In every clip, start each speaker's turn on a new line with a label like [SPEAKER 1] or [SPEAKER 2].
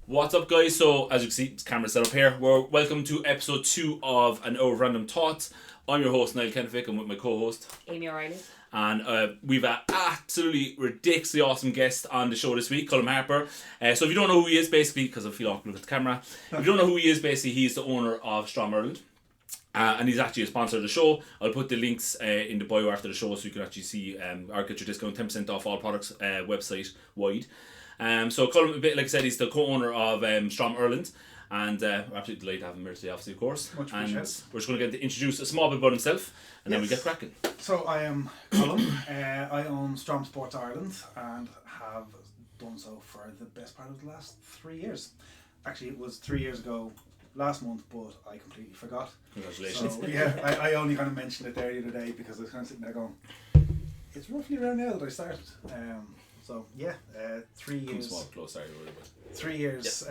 [SPEAKER 1] What's up, guys? So, as you can see, it's camera set up here. We're welcome to episode 2 of An Hour of Random Thoughts. I'm your host, Niall Kenfick, and with my co-host,
[SPEAKER 2] Amy O'Reilly.
[SPEAKER 1] And we've an absolutely ridiculously awesome guest on the show this week, Colm Harper. So if you don't know who he is, basically, because I feel awkward with the camera, if you don't know who he is, basically, he's the owner of STROM Ireland. And he's actually a sponsor of the show. I'll put the links in the bio after the show so you can actually see or get your discount 10% off all products website wide. So Colm, a bit like I said, he's the co-owner of STROM Ireland, and we're absolutely delighted to have him here today, obviously, of course.
[SPEAKER 3] Much
[SPEAKER 1] and
[SPEAKER 3] appreciated.
[SPEAKER 1] we're just going to get to introduce a small bit about himself, and then we get cracking.
[SPEAKER 3] So I am Colm. I own STROM Sports Ireland and have done so for the best part of the last 3 years. Actually, it was 3 years ago last month, but I completely forgot.
[SPEAKER 1] Congratulations.
[SPEAKER 3] So yeah, I only kind of mentioned it there the other day because I was kind of sitting there going, it's roughly around now that I started. So yeah, 3 years.
[SPEAKER 1] Small, close, sorry,
[SPEAKER 3] 3 years.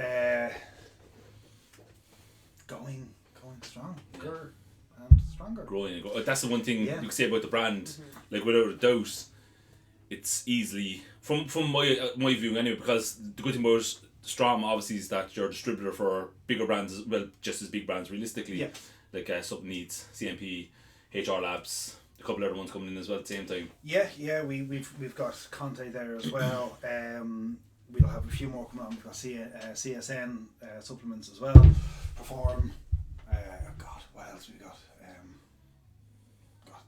[SPEAKER 3] Going strong, bigger and stronger.
[SPEAKER 1] Growing. That's the one thing
[SPEAKER 3] Yeah.
[SPEAKER 1] you can say about the brand. Like, without a doubt, it's easily from my view anyway. Because the good thing about STROM obviously is that you're a distributor for bigger brands, well, just as big brands realistically.
[SPEAKER 3] Yeah.
[SPEAKER 1] Like Something Needs, CMP, HR Labs, a couple other ones coming in as well at the same time.
[SPEAKER 3] Yeah, we've got Conte there as well. We'll have a few more coming on. We've got CSN supplements as well. Perform. God, what else we got?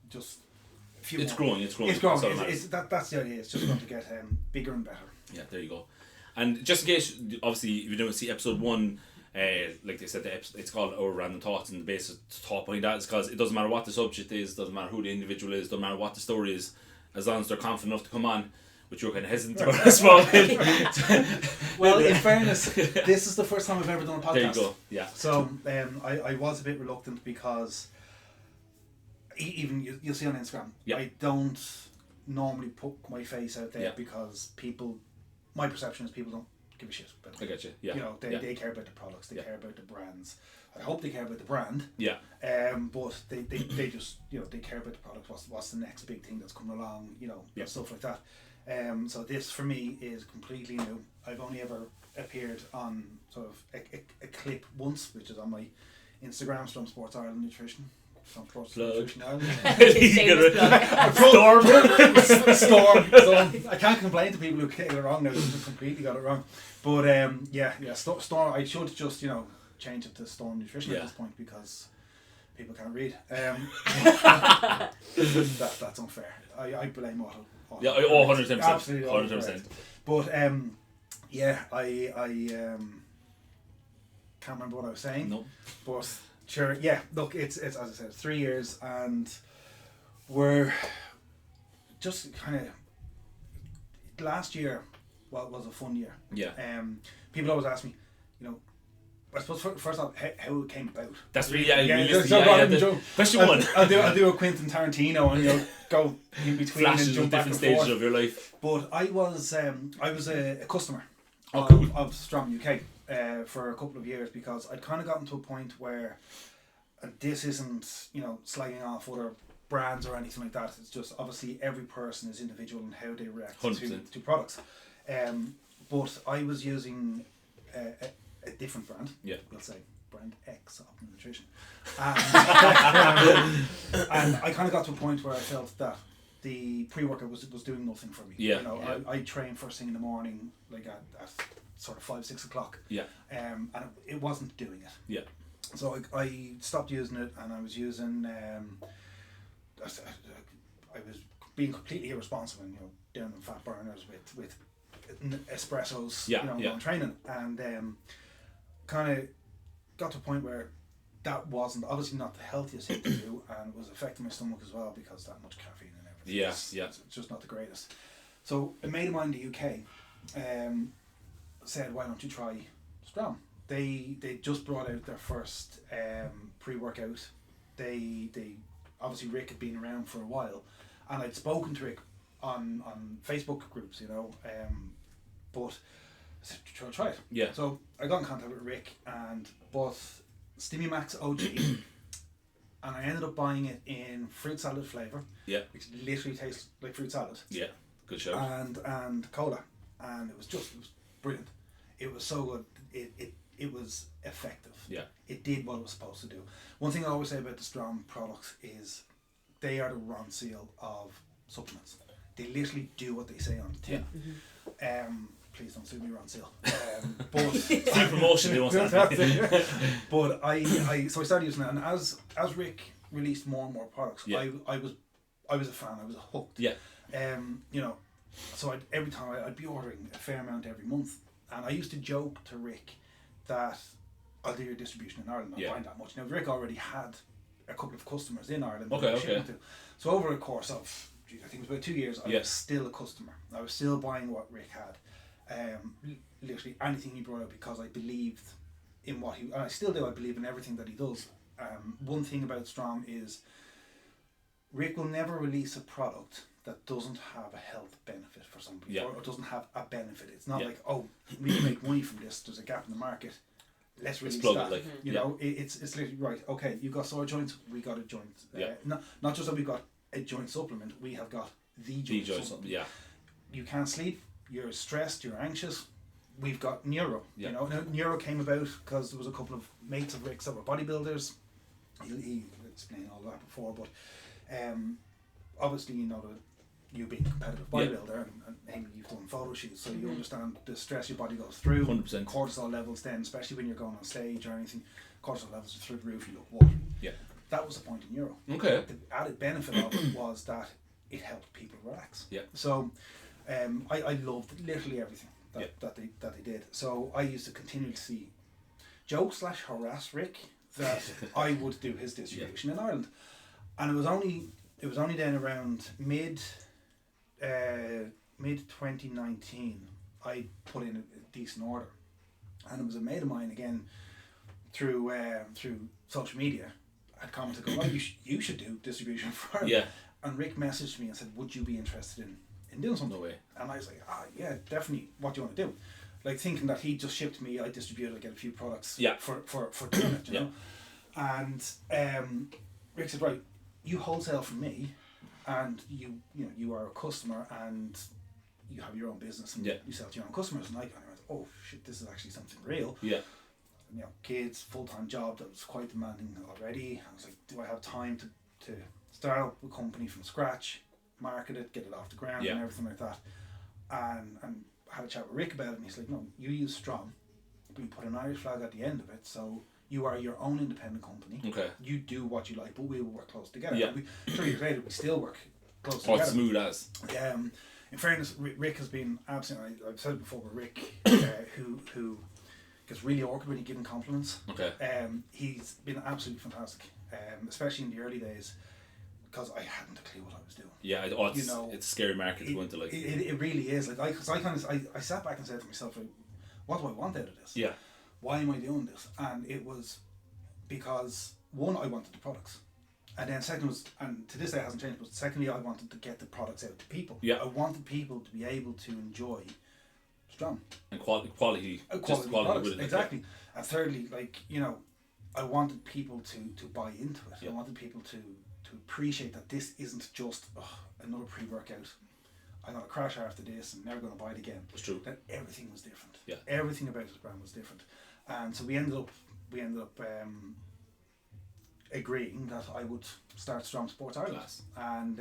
[SPEAKER 3] Just a few
[SPEAKER 1] It's
[SPEAKER 3] more.
[SPEAKER 1] growing.
[SPEAKER 3] It's
[SPEAKER 1] That's
[SPEAKER 3] growing.
[SPEAKER 1] all that matters.
[SPEAKER 3] That's the idea. It's just going to get bigger and better.
[SPEAKER 1] Yeah, there you go. And just in case, obviously, if you don't see episode 1, like they said, it's called Our Random Thoughts, and the basic thought behind that is because it doesn't matter what the subject is, doesn't matter who the individual is, doesn't matter what the story is, as long as they're confident enough to come on, which you're kind of hesitant about as well.
[SPEAKER 3] Well, in fairness, this is the first time I've ever done a podcast.
[SPEAKER 1] There you go, yeah.
[SPEAKER 3] So I was a bit reluctant because even you'll see on Instagram,
[SPEAKER 1] Yeah.
[SPEAKER 3] I don't normally put my face out there
[SPEAKER 1] Yeah.
[SPEAKER 3] because my perception is people don't give a shit about it.
[SPEAKER 1] I get you, yeah.
[SPEAKER 3] You know, they care about the products, they care about the brands. I hope they care about the brand.
[SPEAKER 1] Yeah.
[SPEAKER 3] But they just, they care about the product. What's the next big thing that's coming along? Stuff like that. So this for me is completely new. I've only ever appeared on sort of a clip once, which is on my Instagram, STROM Sports Ireland Nutrition. STROM Sports
[SPEAKER 1] Plug.
[SPEAKER 3] Nutrition Ireland. Storm. I can't complain to people who get it wrong now. They completely got it wrong. But Storm. I should just change it to Storm Nutrition at this point because people can't read. That's unfair. I blame Otto.
[SPEAKER 1] Yeah, 100%.
[SPEAKER 3] Absolutely
[SPEAKER 1] 100%.
[SPEAKER 3] But I can't remember what I was saying.
[SPEAKER 1] No.
[SPEAKER 3] But sure, yeah. Look, it's as I said, 3 years, and we're just kind of. Last year was a fun year.
[SPEAKER 1] Yeah.
[SPEAKER 3] People always ask me, I suppose first off, how it came about.
[SPEAKER 1] That's really, question one.
[SPEAKER 3] I'll do a Quentin Tarantino and go in between
[SPEAKER 1] Flashes
[SPEAKER 3] and jump
[SPEAKER 1] of
[SPEAKER 3] back
[SPEAKER 1] different
[SPEAKER 3] and forth.
[SPEAKER 1] stages of your life.
[SPEAKER 3] But I was a customer
[SPEAKER 1] cool.
[SPEAKER 3] of STROM UK for a couple of years because I'd kind of gotten to a point where this isn't slagging off other brands or anything like that. It's just obviously every person is individual in how they react to products. But I was using a different brand.
[SPEAKER 1] Yeah.
[SPEAKER 3] We'll say brand X of nutrition. And I kind of got to a point where I felt that the pre-workout was doing nothing for me.
[SPEAKER 1] Yeah.
[SPEAKER 3] I train first thing in the morning, like at sort of 5-6 o'clock.
[SPEAKER 1] Yeah.
[SPEAKER 3] And it wasn't doing it.
[SPEAKER 1] Yeah.
[SPEAKER 3] So I stopped using it, and I was using. I was being completely irresponsible, down on fat burners with espressos, on training, and kind of got to a point where that wasn't obviously not the healthiest thing to do, and was affecting my stomach as well because that much caffeine and everything. It's just not the greatest. So a mate of mine in the UK said, "Why don't you try STROM?" They just brought out their first pre-workout. They obviously Rick had been around for a while, and I'd spoken to Rick on Facebook groups, but I said, try it.
[SPEAKER 1] Yeah.
[SPEAKER 3] So I got in contact with Rick and bought Stimmy Max OG, and I ended up buying it in fruit salad flavour.
[SPEAKER 1] Yeah.
[SPEAKER 3] Which literally tastes like fruit salad.
[SPEAKER 1] Yeah. Good show.
[SPEAKER 3] And cola, and it was brilliant. It was so good. it was effective.
[SPEAKER 1] Yeah.
[SPEAKER 3] It did what it was supposed to do. One thing I always say about the STROM products is they are the Ron Seal of supplements. They literally do what they say on the tin. Please don't sue me, Ron Seal. But
[SPEAKER 1] Free promotion, they won't say.
[SPEAKER 3] But I started using it, and as Rick released more and more products, I was a fan. I was hooked.
[SPEAKER 1] Yeah.
[SPEAKER 3] You know, so every time I'd be ordering a fair amount every month, and I used to joke to Rick that I'll do your distribution in Ireland. I'll find that much. Now Rick already had a couple of customers in Ireland.
[SPEAKER 1] Okay.
[SPEAKER 3] So over a course of, I think it was about 2 years, I was still a customer. I was still buying what Rick had. Literally anything he brought out, because I believed in what he, and I still do, I believe in everything that he does. One thing about STROM is Rick will never release a product that doesn't have a health benefit for some people, or doesn't have a benefit. It's not like, oh, we can make money from this, there's a gap in the market, let's release that. You know, it's literally, right, okay, you got sore joints, we got a joint. Not just that we got a joint supplement, we have got the joint supplement. You can't sleep, you're stressed, you're anxious, we've got Neuro. You know, now, Neuro came about because there was a couple of mates of Rick's that were bodybuilders. He explained all that before, but obviously, you know, you being a competitive bodybuilder, and Amy, you've done photo shoots, so you understand the stress your body goes through.
[SPEAKER 1] 100%.
[SPEAKER 3] Cortisol levels then, especially when you're going on stage or anything, cortisol levels are through the roof, you look watery. That was the point in Neuro.
[SPEAKER 1] Okay.
[SPEAKER 3] The added benefit of it was that it helped people relax. So I loved literally everything that they did. So I used to continually joke/harass Rick that I would do his distribution in Ireland, and it was only then around mid 2019 I put in a decent order, and it was a mate of mine again through social media had commented, go, oh, you should do distribution for Ireland. And Rick messaged me and said, would you be interested in doing something?
[SPEAKER 1] No way.
[SPEAKER 3] And I was like, yeah, definitely. What do you want to do? Like, thinking that he just shipped me, I distributed, I get a few products for doing it, you know. And Rick said, right, you wholesale from me, and you are a customer, and you have your own business, and you sell to your own customers. And I kind of went, oh shit, this is actually something real. You know, kids, full-time job that was quite demanding already. I was like, do I have time to start up a company from scratch, market it, get it off the ground, and everything like that? And had a chat with Rick about it, and he's like, no, you use STROM, but you put an Irish flag at the end of it, so you are your own independent company. You do what you like, but we will work close together. 3 years later, we still work close together.
[SPEAKER 1] It's smooth as.
[SPEAKER 3] In fairness, Rick has been absolutely, I've said it before, but Rick, who gets really awkward when you give him compliments. He's been absolutely fantastic, especially in the early days, because I hadn't a clue what I was doing.
[SPEAKER 1] It's a scary market to go into. Like
[SPEAKER 3] it really is. Like I sat back and said to myself, like, what do I want out of this? Why am I doing this? And it was because, one, I wanted the products, and then second was, and to this day it hasn't changed, but secondly, I wanted to get the products out to people. I wanted people to be able to enjoy STROM
[SPEAKER 1] and quality
[SPEAKER 3] products, with it, exactly. And thirdly, like, you know, I wanted people to buy into it. I wanted people to appreciate that this isn't just another pre-workout, I'm going to crash after this and never going to buy it again.
[SPEAKER 1] It's true.
[SPEAKER 3] That everything was different. Everything about this brand was different, and so we ended up agreeing that I would start STROM Sports Ireland. And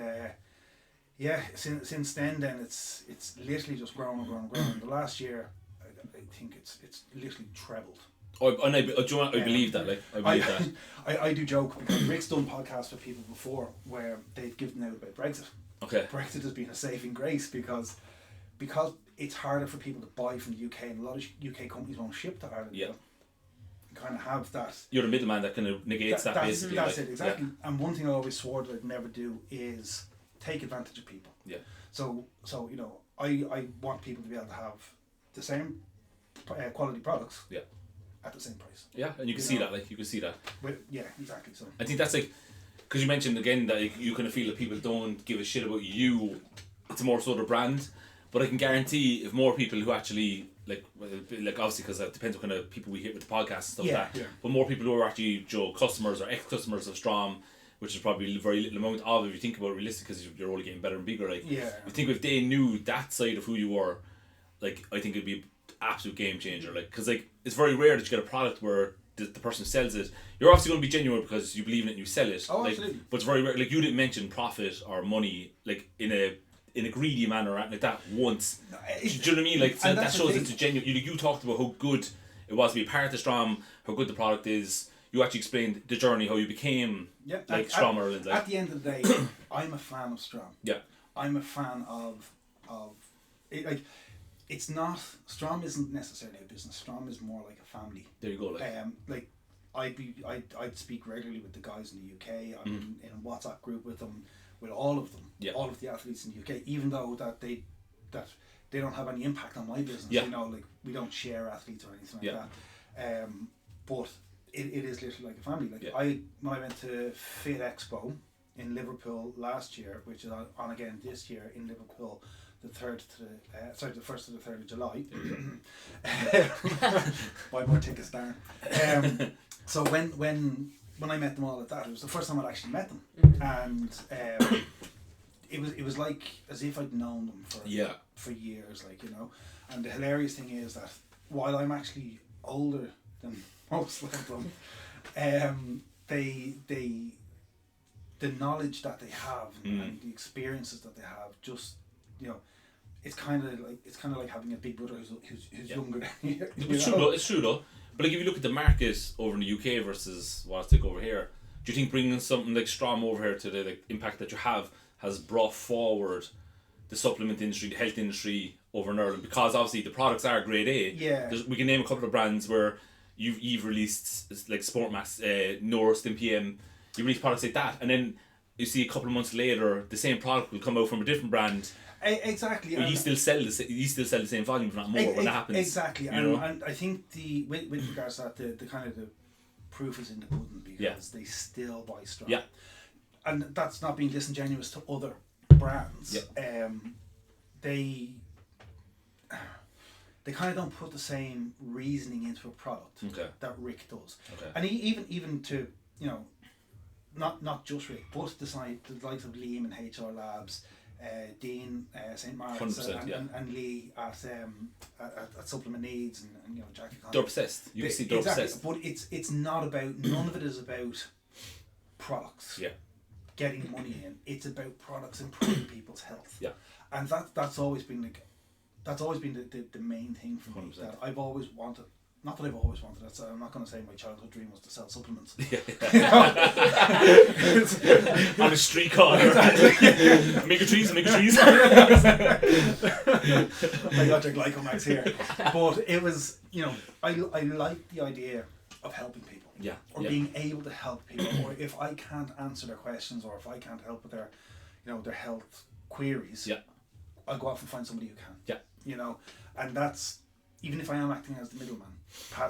[SPEAKER 3] since then it's literally just grown and grown and grown. The last year, I think it's literally trebled.
[SPEAKER 1] I believe that. Like, I believe that.
[SPEAKER 3] I do joke, because Rick's done podcasts with people before where they've given out about Brexit. Brexit has been a saving grace because it's harder for people to buy from the UK, and a lot of UK companies won't ship to Ireland. You kind of have that.
[SPEAKER 1] You're the middleman that kind of negates that basically.
[SPEAKER 3] That's it, exactly. And one thing I always swore that I'd never do is take advantage of people. So you know, I want people to be able to have the same quality products. At the same price.
[SPEAKER 1] And you can see that. Like, you can see that.
[SPEAKER 3] Exactly. So
[SPEAKER 1] I think that's like, because you mentioned again that, like, you kind of feel that people don't give a shit about you. It's more so the brand, but I can guarantee if more people who actually like obviously, because it depends what kind of people we hit with the podcast and stuff like that. But more people who are actually customers or ex-customers of STROM, which is probably very little amount of, if you think about it realistically, because you're only getting better and bigger. Like, you think if they knew that side of who you were, like, I think it'd be absolute game changer. Like, because like it's very rare that you get a product where the person sells it. You're obviously going to be genuine because you believe in it and you sell it.
[SPEAKER 3] Oh,
[SPEAKER 1] like,
[SPEAKER 3] absolutely.
[SPEAKER 1] but it's very rare. Like, you didn't mention profit or money like in a greedy manner or anything like that once. Do you know what I mean? Like, so that shows it's genuine. You talked about how good it was to be a part of STROM, how good the product is. You actually explained the journey, how you became like STROM Ireland. Like.
[SPEAKER 3] At the end of the day, I'm a fan of STROM.
[SPEAKER 1] Yeah.
[SPEAKER 3] I'm a fan of it. Like, it's not, STROM isn't necessarily a business. STROM is more like a family.
[SPEAKER 1] There you go.
[SPEAKER 3] Like I'd speak regularly with the guys in the UK. I'm in a WhatsApp group with them, with all of them, all of the athletes in the UK. Even though that they don't have any impact on my business. You know, like, we don't share athletes or anything like that. But it is literally like a family. Like, when I went to Fit Expo in Liverpool last year, which is on again this year in Liverpool, the 1st to the 3rd of July. Buy more tickets, Darren. So when I met them all at that, it was the first time I'd actually met them, and it was like as if I'd known them for years, like, you know. And the hilarious thing is that while I'm actually older than most of them, the knowledge that they have and the experiences that they have, just, you know, it's kind of like having a big brother who's younger than you.
[SPEAKER 1] It's true though. But like, if you look at the market over in the UK versus what's like over here, do you think bringing something like STROM over here to the impact that you have has brought forward the supplement industry, the health industry over in Ireland? Because obviously the products are grade A.
[SPEAKER 3] Yeah.
[SPEAKER 1] We can name a couple of brands where you've released like Sportmax, North, PM. You release products like that, and then you see a couple of months later the same product will come out from a different brand.
[SPEAKER 3] Exactly.
[SPEAKER 1] But you still sell the same volume, if not more, when that happens.
[SPEAKER 3] Exactly, and I think with regards to that, the kind of the proof is in the pudding, because they still buy STROM.
[SPEAKER 1] Yeah.
[SPEAKER 3] And that's not being disingenuous to other brands.
[SPEAKER 1] Yeah.
[SPEAKER 3] They kind of don't put the same reasoning into a product that Rick does.
[SPEAKER 1] Okay.
[SPEAKER 3] And even to, you know, not just Rick, but the likes of Liam and HR Labs, Dean, St. Mark's, and Lee at Supplement Needs, and you know, Jackie.
[SPEAKER 1] They're obsessed. You can see they're obsessed.
[SPEAKER 3] But it's not about, none of it is about products.
[SPEAKER 1] Yeah.
[SPEAKER 3] Getting money in. It's about products improving people's health.
[SPEAKER 1] Yeah.
[SPEAKER 3] And that's always been the main thing for me.
[SPEAKER 1] 100%.
[SPEAKER 3] That I've always wanted. Not that I've always wanted it. So I'm not going to say my childhood dream was to sell supplements.
[SPEAKER 1] On a street corner. Omega trees. I
[SPEAKER 3] got your Glycomax here. But it was, you know, I like the idea of helping people.
[SPEAKER 1] Yeah.
[SPEAKER 3] Or being able to help people. Or if I can't answer their questions, or if I can't help with their, you know, their health queries, I'll go off and find somebody who can.
[SPEAKER 1] Yeah.
[SPEAKER 3] You know, and that's, even if I am acting as the middleman,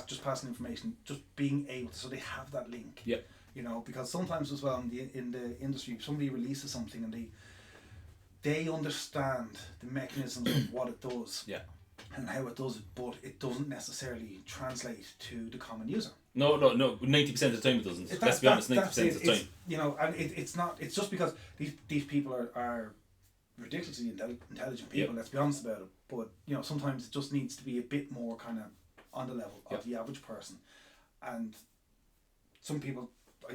[SPEAKER 3] just passing information, just being able to, so they have that link.
[SPEAKER 1] Yeah.
[SPEAKER 3] You know, because sometimes as well in the industry, if somebody releases something and they understand the mechanisms of what it does.
[SPEAKER 1] Yeah.
[SPEAKER 3] And how it does it, but it doesn't necessarily translate to the common user.
[SPEAKER 1] No. 90% of the time it doesn't. Let's be honest, 90% of the time.
[SPEAKER 3] You know, and it's not. It's just because these people are ridiculously intelligent people. Let's be honest about it. But you know, sometimes it just needs to be a bit more kind of on the level of the average person. And some people,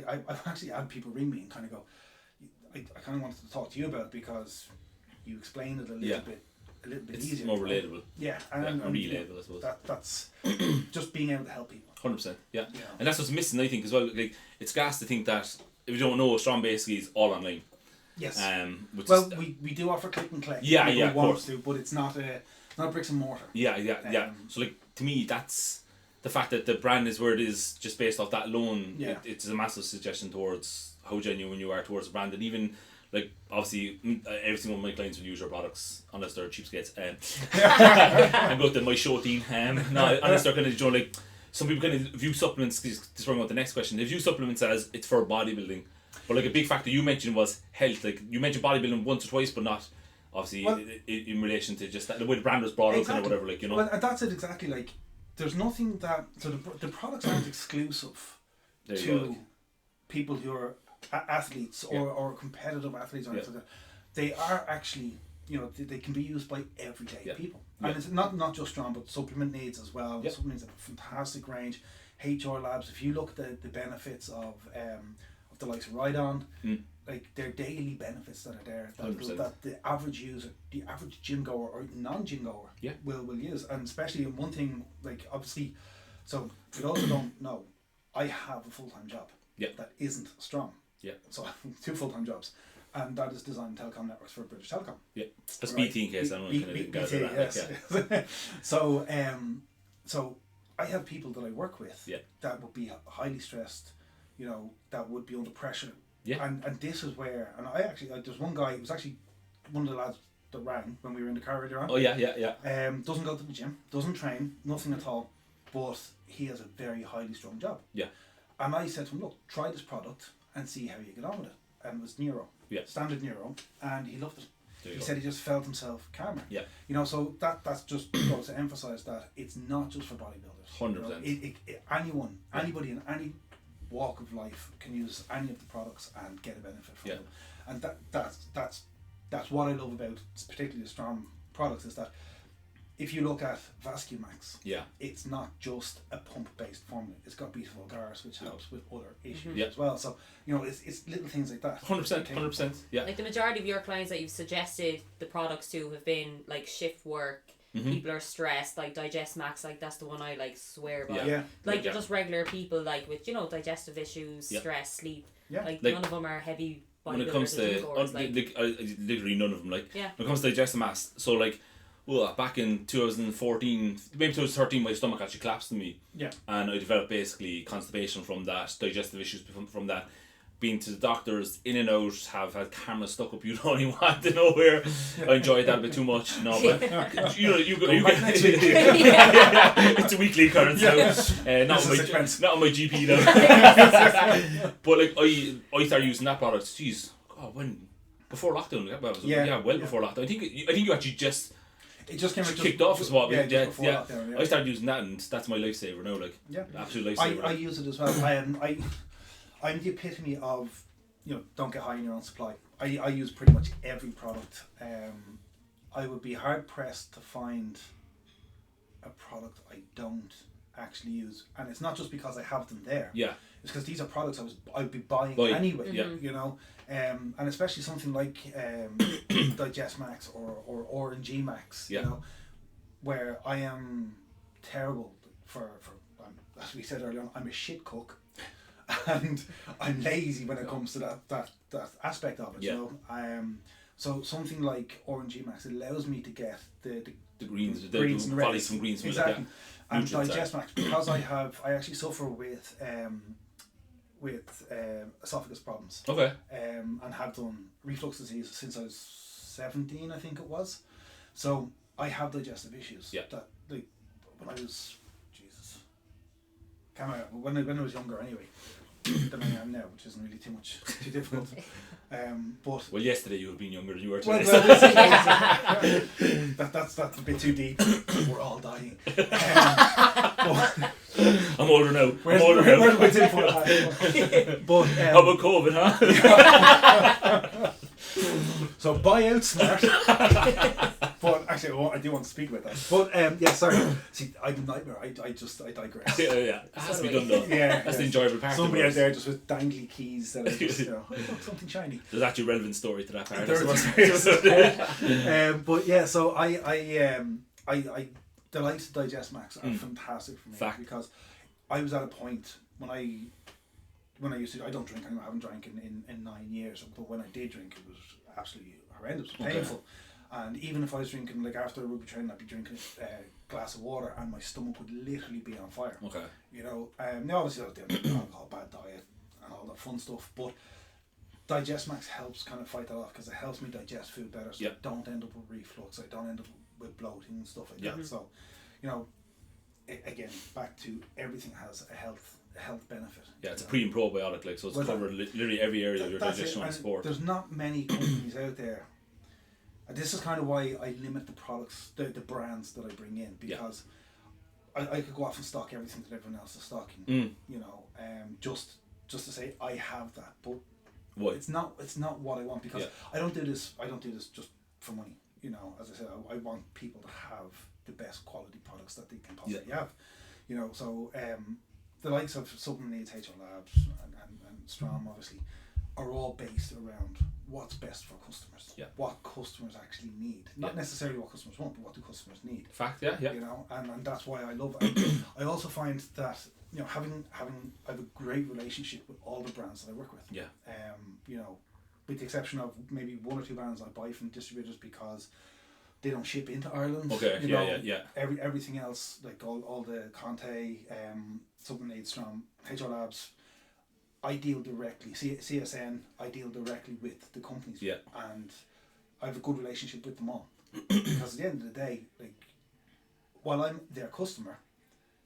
[SPEAKER 3] I've actually had people ring me and kind of go, I kind of wanted to talk to you about it because you explained it a little bit easier.
[SPEAKER 1] It's more relatable.
[SPEAKER 3] Yeah,
[SPEAKER 1] and relatable, I suppose.
[SPEAKER 3] That's just being able to help people.
[SPEAKER 1] 100%, yeah. And that's what's missing, I think, as well. Like, it's gas to think that if you don't know, STROM basically is all online.
[SPEAKER 3] Yes.
[SPEAKER 1] Well,
[SPEAKER 3] we do offer click and collect.
[SPEAKER 1] Yeah,
[SPEAKER 3] we
[SPEAKER 1] of
[SPEAKER 3] want
[SPEAKER 1] course.
[SPEAKER 3] to, but it's not bricks and mortar.
[SPEAKER 1] Yeah. So like, to me, that's the fact that the brand is where it is, just based off that alone.
[SPEAKER 3] Yeah.
[SPEAKER 1] It's a massive suggestion towards how genuine you are towards the brand, and even. Like, obviously, every single one of my clients will use your products, unless they're cheapskates. And go to my show team. Unless they're kind of, you know, like, some people kind of view supplements, just bring out the next question, they view supplements as it's for bodybuilding. But like, a big factor you mentioned was health. Like, you mentioned bodybuilding once or twice, but not, obviously, in relation to just that, the way the brand was brought up and whatever, like, you know.
[SPEAKER 3] Well, and that's it exactly. Like, there's nothing that, so the products aren't exclusive to people who are athletes or competitive athletes or anything like that. They are actually, you know, they can be used by everyday people. And it's not just STROM, but supplement needs as well.
[SPEAKER 1] Yep.
[SPEAKER 3] Supplements have a fantastic range. HR Labs, if you look at the benefits of the likes of Ride On, like their daily benefits that are there, that the average user, the average gym goer or non-gym goer will use. And especially in one thing, like obviously, so for those who don't know, I have a full-time job that isn't STROM.
[SPEAKER 1] Yeah.
[SPEAKER 3] So I have 2 full-time jobs. And that is Design Telecom Networks for British Telecom.
[SPEAKER 1] Yeah, that's BT in case anyone can get it.
[SPEAKER 3] Yes. So I have people that I work with that would be highly stressed, you know, that would be under pressure.
[SPEAKER 1] Yeah.
[SPEAKER 3] And this is where, and I actually, there's one guy, it was actually one of the lads that rang when we were in the car earlier on.
[SPEAKER 1] Oh yeah.
[SPEAKER 3] Doesn't go to the gym, doesn't train, nothing at all, but he has a very highly strung job.
[SPEAKER 1] Yeah.
[SPEAKER 3] And I said to him, look, try this product and see how you get on with it. And it was Neuro.
[SPEAKER 1] Yeah.
[SPEAKER 3] Standard Neuro, and he loved it. He
[SPEAKER 1] go.
[SPEAKER 3] said he just felt himself calmer.
[SPEAKER 1] Yeah.
[SPEAKER 3] You know, so that's just goes to emphasise that it's not just for bodybuilders.
[SPEAKER 1] 100%.
[SPEAKER 3] You know, anybody in any walk of life can use any of the products and get a benefit from them. And that's what I love about particularly the STROM products, is that if you look at Vascumax, it's not just a pump-based formula. It's got beta vulgaris, which helps with other issues as well. So, you know, it's little things like that.
[SPEAKER 1] 100%. Yeah.
[SPEAKER 2] Like the majority of your clients that you've suggested the products to have been like shift work. People are stressed, like Digest Max, like that's the one I like swear by. Like they're just regular people, like with, you know, digestive issues, stress, sleep. Like none of them are heavy bodybuilders.
[SPEAKER 1] When it comes to literally none of them. Like when it comes to digestive mass, so like, well, back in 2014, maybe 2013, my stomach actually collapsed in me.
[SPEAKER 3] Yeah. And
[SPEAKER 1] I developed basically constipation from that, digestive issues from that. Been to the doctors, in and out, have had cameras stuck up you don't even want to know where. I enjoyed that a bit too much. No, but you know, you get
[SPEAKER 3] next week.
[SPEAKER 1] it's a weekly occurrence now. Not on my GP now. But like I started using that product. Jeez, God, when before lockdown? Well before lockdown. I think you actually just.
[SPEAKER 3] It just came
[SPEAKER 1] kicked off as well.
[SPEAKER 3] Lockdown,
[SPEAKER 1] I started using that, and that's my lifesaver now. Like, absolute lifesaver.
[SPEAKER 3] I use it as well. I'm the epitome of, you know, don't get high in your own supply. I use pretty much every product. I would be hard pressed to find a product I don't actually use, and it's not just because I have them there. Yeah, it's because these are products I'd be buying anyway. You know, and especially something like Digest Max or Orange Max. You know, where I am terrible for as we said earlier on, I'm a shit cook. And I'm lazy when it comes to that aspect of it, you know. So something like Orange Max allows me to get the
[SPEAKER 1] greens,
[SPEAKER 3] the greens and reds.
[SPEAKER 1] From greens,
[SPEAKER 3] exactly. And Digest Max, because I actually suffer with esophagus problems. Okay. And have done reflux disease since I was 17, I think it was. So I have digestive issues. Yeah. That like when I was when I was younger anyway. Than I am now, which isn't really too difficult. But
[SPEAKER 1] well, yesterday you would have been younger than you are today.
[SPEAKER 3] That's a bit too deep. We're all dying.
[SPEAKER 1] I'm older now.
[SPEAKER 3] Where's the info at that? But
[SPEAKER 1] how about COVID, huh?
[SPEAKER 3] So buy out smart. But actually, I do want to speak about that. But sorry. See, I'm a nightmare. I digress.
[SPEAKER 1] It has to be done though. That's the enjoyable part.
[SPEAKER 3] Somebody out there just with dangly keys that are just, you know, look, something shiny.
[SPEAKER 1] There's actually a relevant story to that part.
[SPEAKER 3] But yeah, so I the likes of Digest Max are fantastic for me. Because I was at a point when I used to, I don't drink anymore. I haven't drank in 9 years. But when I did drink, it was absolutely horrendous, painful. And even if I was drinking, like after a rugby training, I'd be drinking a glass of water and my stomach would literally be on fire. Okay. You know, now obviously I was doing alcohol, bad diet and all that fun stuff, but Digest Max helps kind of fight that off because it helps me digest food better, so I don't end up with reflux, I don't end up with bloating and stuff like that. So, you know, again, back to everything has a health benefit.
[SPEAKER 1] Yeah, it's a pre and probiotic, like, so it's covered literally every area of your digestion and support.
[SPEAKER 3] There's not many companies out there. And this is kind of why I limit the products, the brands that I bring in, because I could go off and stock everything that everyone else is stocking. You know, just to say I have that, but it's not what I want, because I don't do this just for money. you know, as I said, I want people to have the best quality products that they can possibly have. You know, so the likes of Supplement Needs, HR Labs, and STROM obviously are all based around what's best for customers.
[SPEAKER 1] Yeah.
[SPEAKER 3] What customers actually need, not necessarily what customers want, but what do customers need.
[SPEAKER 1] Fact, yeah.
[SPEAKER 3] You know, and that's why I love it. I also find that, you know, having I have a great relationship with all the brands that I work with.
[SPEAKER 1] Yeah.
[SPEAKER 3] You know, with the exception of maybe one or two brands I buy from distributors because they don't ship into Ireland.
[SPEAKER 1] Okay.
[SPEAKER 3] You
[SPEAKER 1] Yeah.
[SPEAKER 3] know, everything else, like all the Conte, Supplement Needs, STROM, HR Labs, I deal directly. CSN, I deal directly with the companies.
[SPEAKER 1] Yeah.
[SPEAKER 3] And I have a good relationship with them all. Because at the end of the day, like, while I'm their customer,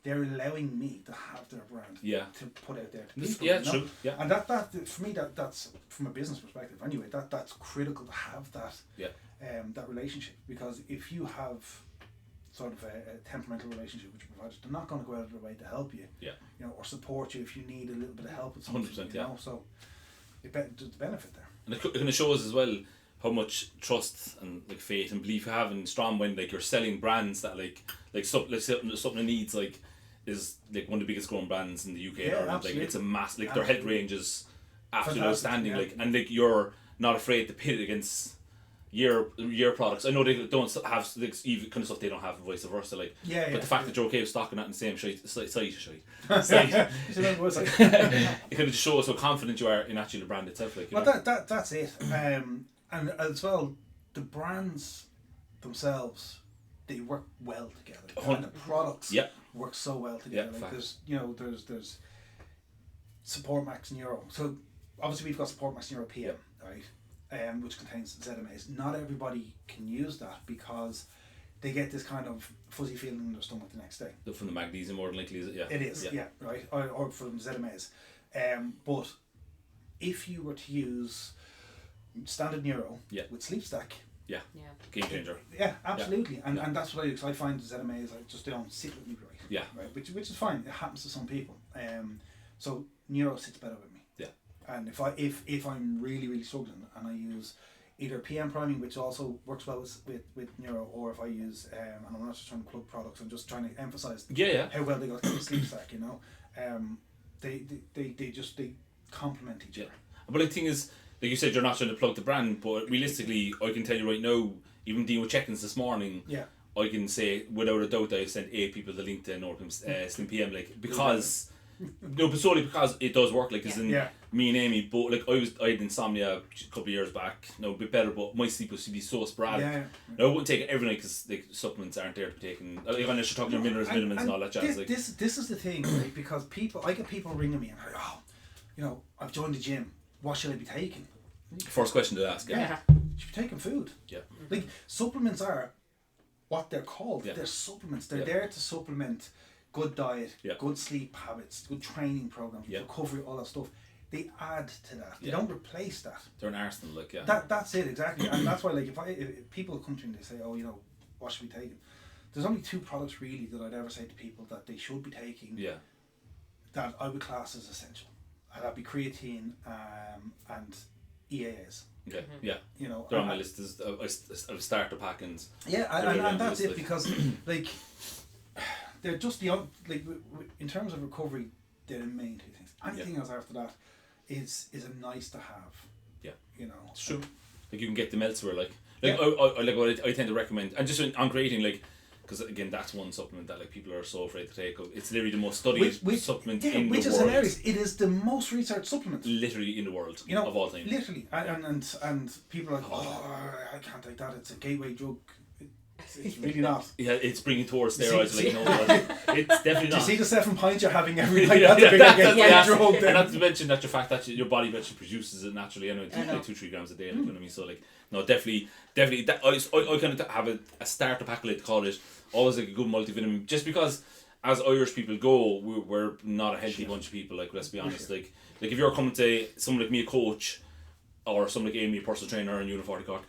[SPEAKER 3] they're allowing me to have their brand to put out there to people.
[SPEAKER 1] Yeah,
[SPEAKER 3] you know?
[SPEAKER 1] true. Yeah.
[SPEAKER 3] And that for me, that's from a business perspective anyway, that's critical to have that that relationship, because if you have sort of a temperamental relationship with your providers, they're not going to go out of their way to help you.
[SPEAKER 1] Yeah.
[SPEAKER 3] You know, or support you if you need a little bit of help with something.
[SPEAKER 1] 100%,
[SPEAKER 3] you know, so there's the benefit there.
[SPEAKER 1] And it kind of shows as well how much trust and like faith and belief you have in STROM when like you're selling brands that like Supplement Needs like is like one of the biggest growing brands in the UK.
[SPEAKER 3] Yeah,
[SPEAKER 1] Like it's a mass, like
[SPEAKER 3] absolutely.
[SPEAKER 1] their health range is absolutely
[SPEAKER 3] Fantastic,
[SPEAKER 1] outstanding.
[SPEAKER 3] yeah.
[SPEAKER 1] Like, and like you're not afraid to pit it against your products. I know they don't have like, even kind of stuff they don't have, and vice versa. Like, but the fact that you're okay with stocking that in the same site, it kind of just shows how confident you are in actually the brand itself. Like, you
[SPEAKER 3] Well,
[SPEAKER 1] know?
[SPEAKER 3] that's it. And as well, the brands themselves, they work well together. And the products work so well together.
[SPEAKER 1] Yeah,
[SPEAKER 3] like there's Support Max Neuro. So obviously we've got Support Max Neuro PM, right? Which contains ZMAs. Not everybody can use that because they get this kind of fuzzy feeling in their stomach the next day.
[SPEAKER 1] From the magnesium, more than likely, is it? Yeah.
[SPEAKER 3] It is, right? Or from ZMAs. But if you were to use standard Neuro with Sleep Stack,
[SPEAKER 1] game changer.
[SPEAKER 3] yeah, absolutely. And that's what I do, because I find the ZMAs just don't sit with me right. Which is fine. It happens to some people. So Neuro sits better with me. Yeah. And if I'm really struggling and I use either PM priming, which also works well with Neuro, or if I use and I'm not just trying to plug products, I'm just trying to emphasize how well they got the Sleep Stack, you know. They complement each other.
[SPEAKER 1] But the thing is, like you said, you're not trying to plug the brand, but realistically, I can tell you right now, even dealing with check-ins this morning, I can say without a doubt I sent 8 people to LinkedIn or Slim PM, like, because no, but solely because it does work, like, as in me and Amy, but like I had insomnia a couple of years back, no, a bit better, but my sleep used to be so sporadic. Now I wouldn't take it every night because like supplements aren't there to be taken, like, unless you're talking minerals, vitamins and all that jazz.
[SPEAKER 3] This is the thing, right? Because I get people ringing me and like, oh, you know, I've joined the gym, what should I be taking?
[SPEAKER 1] First question to ask.
[SPEAKER 3] You should be taking food. Like, supplements are what they're called. They're supplements. They're there to supplement good diet, good sleep habits, good training programs, recovery, all that stuff. They add to that. They don't replace that.
[SPEAKER 1] They're an arsenal, like,
[SPEAKER 3] That's it, exactly. And that's why, like, if people come to me and they say, oh, you know, what should we take? There's only 2 products really that I'd ever say to people that they should be taking that I would class as essential. And that'd be creatine and EAAs.
[SPEAKER 1] Okay. Yeah.
[SPEAKER 3] You know,
[SPEAKER 1] they're on my list as a starter pack, and
[SPEAKER 3] and that's it, because like they're just the like in terms of recovery, they're the main 2 things. Anything else after that is a nice to have. Yeah. You know.
[SPEAKER 1] It's true. Like, you can get them elsewhere, like I tend to recommend, and just on creatine, like, because again that's one supplement that like people are so afraid to take. It's literally the most studied supplement in the world. Which is
[SPEAKER 3] hilarious. It is the most researched supplement.
[SPEAKER 1] Literally in the world,
[SPEAKER 3] you know,
[SPEAKER 1] of all time.
[SPEAKER 3] Literally, and people are like, oh, I can't take that. It's a gateway drug. It's really not.
[SPEAKER 1] Yeah, it's bringing towards steroids. Like, no, it's definitely not.
[SPEAKER 3] Do you see the 7 pints you're having every night? That's a big gateway drug.
[SPEAKER 1] And not to mention that the fact that your body actually produces it naturally anyway, like 2-3 grams a day. Like, you know what I mean? So like, no, definitely. That, I kind of have a starter pack, like, to call it. Always like a good multivitamin, just because as Irish people go, we're not a healthy bunch of people. Like, let's be honest. Like if you're coming to someone like me, a coach, or someone like Amy, a personal trainer in Uniform Cork,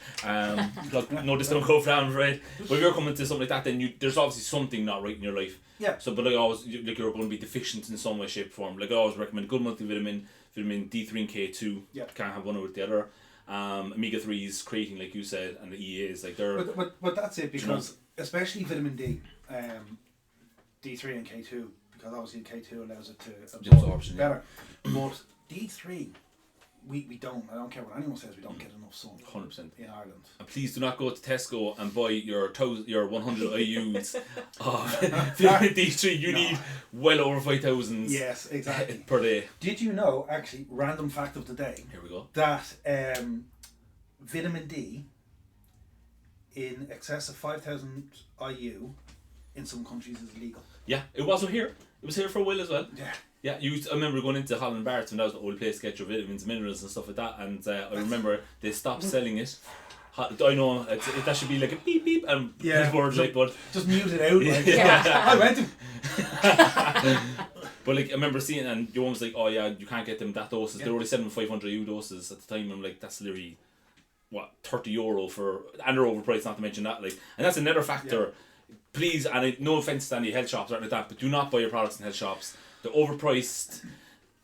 [SPEAKER 1] look, no, this don't go down, right? But if you're coming to something like that, then there's obviously something not right in your life. Yeah. So, but like, always, like, you're going to be deficient in some way, shape, form. Like, I always recommend a good multivitamin, vitamin D3 and K2. Yeah. Can't have one without the other. omega-3s, creatine, like you said, and the EAs, like they're...
[SPEAKER 3] But that's it, because especially vitamin D, D3 and K2, because obviously K2 allows it to absorb better. But D3, we don't, I don't care what anyone says, we don't get enough sun
[SPEAKER 1] 100%
[SPEAKER 3] in Ireland.
[SPEAKER 1] And please do not go to Tesco and buy your 100 IUs of vitamin D3. You need well over 5,000
[SPEAKER 3] yes, exactly.
[SPEAKER 1] per day.
[SPEAKER 3] Did you know, actually, random fact of the day,
[SPEAKER 1] here we go,
[SPEAKER 3] that vitamin D in excess of 5,000 IU in some countries is illegal?
[SPEAKER 1] Yeah, it wasn't here. It was here for a while as well.
[SPEAKER 3] Yeah.
[SPEAKER 1] Yeah, I remember going into Holland Barrett, and that was the only place to get your vitamins and minerals and stuff like that, and I remember they stopped selling it. I know that should be like a beep beep and people were like, but
[SPEAKER 3] just mute it out. Like, I went to.
[SPEAKER 1] But like I remember seeing, and your one was like, oh yeah, you can't get them that doses. They're only selling 500 EU doses at the time. I'm like, that's literally what, €30 for, and they're overpriced. Not to mention that, like, and that's another factor. Yeah. Please, and no offense to any health shops or anything like that, but do not buy your products in health shops. They're overpriced.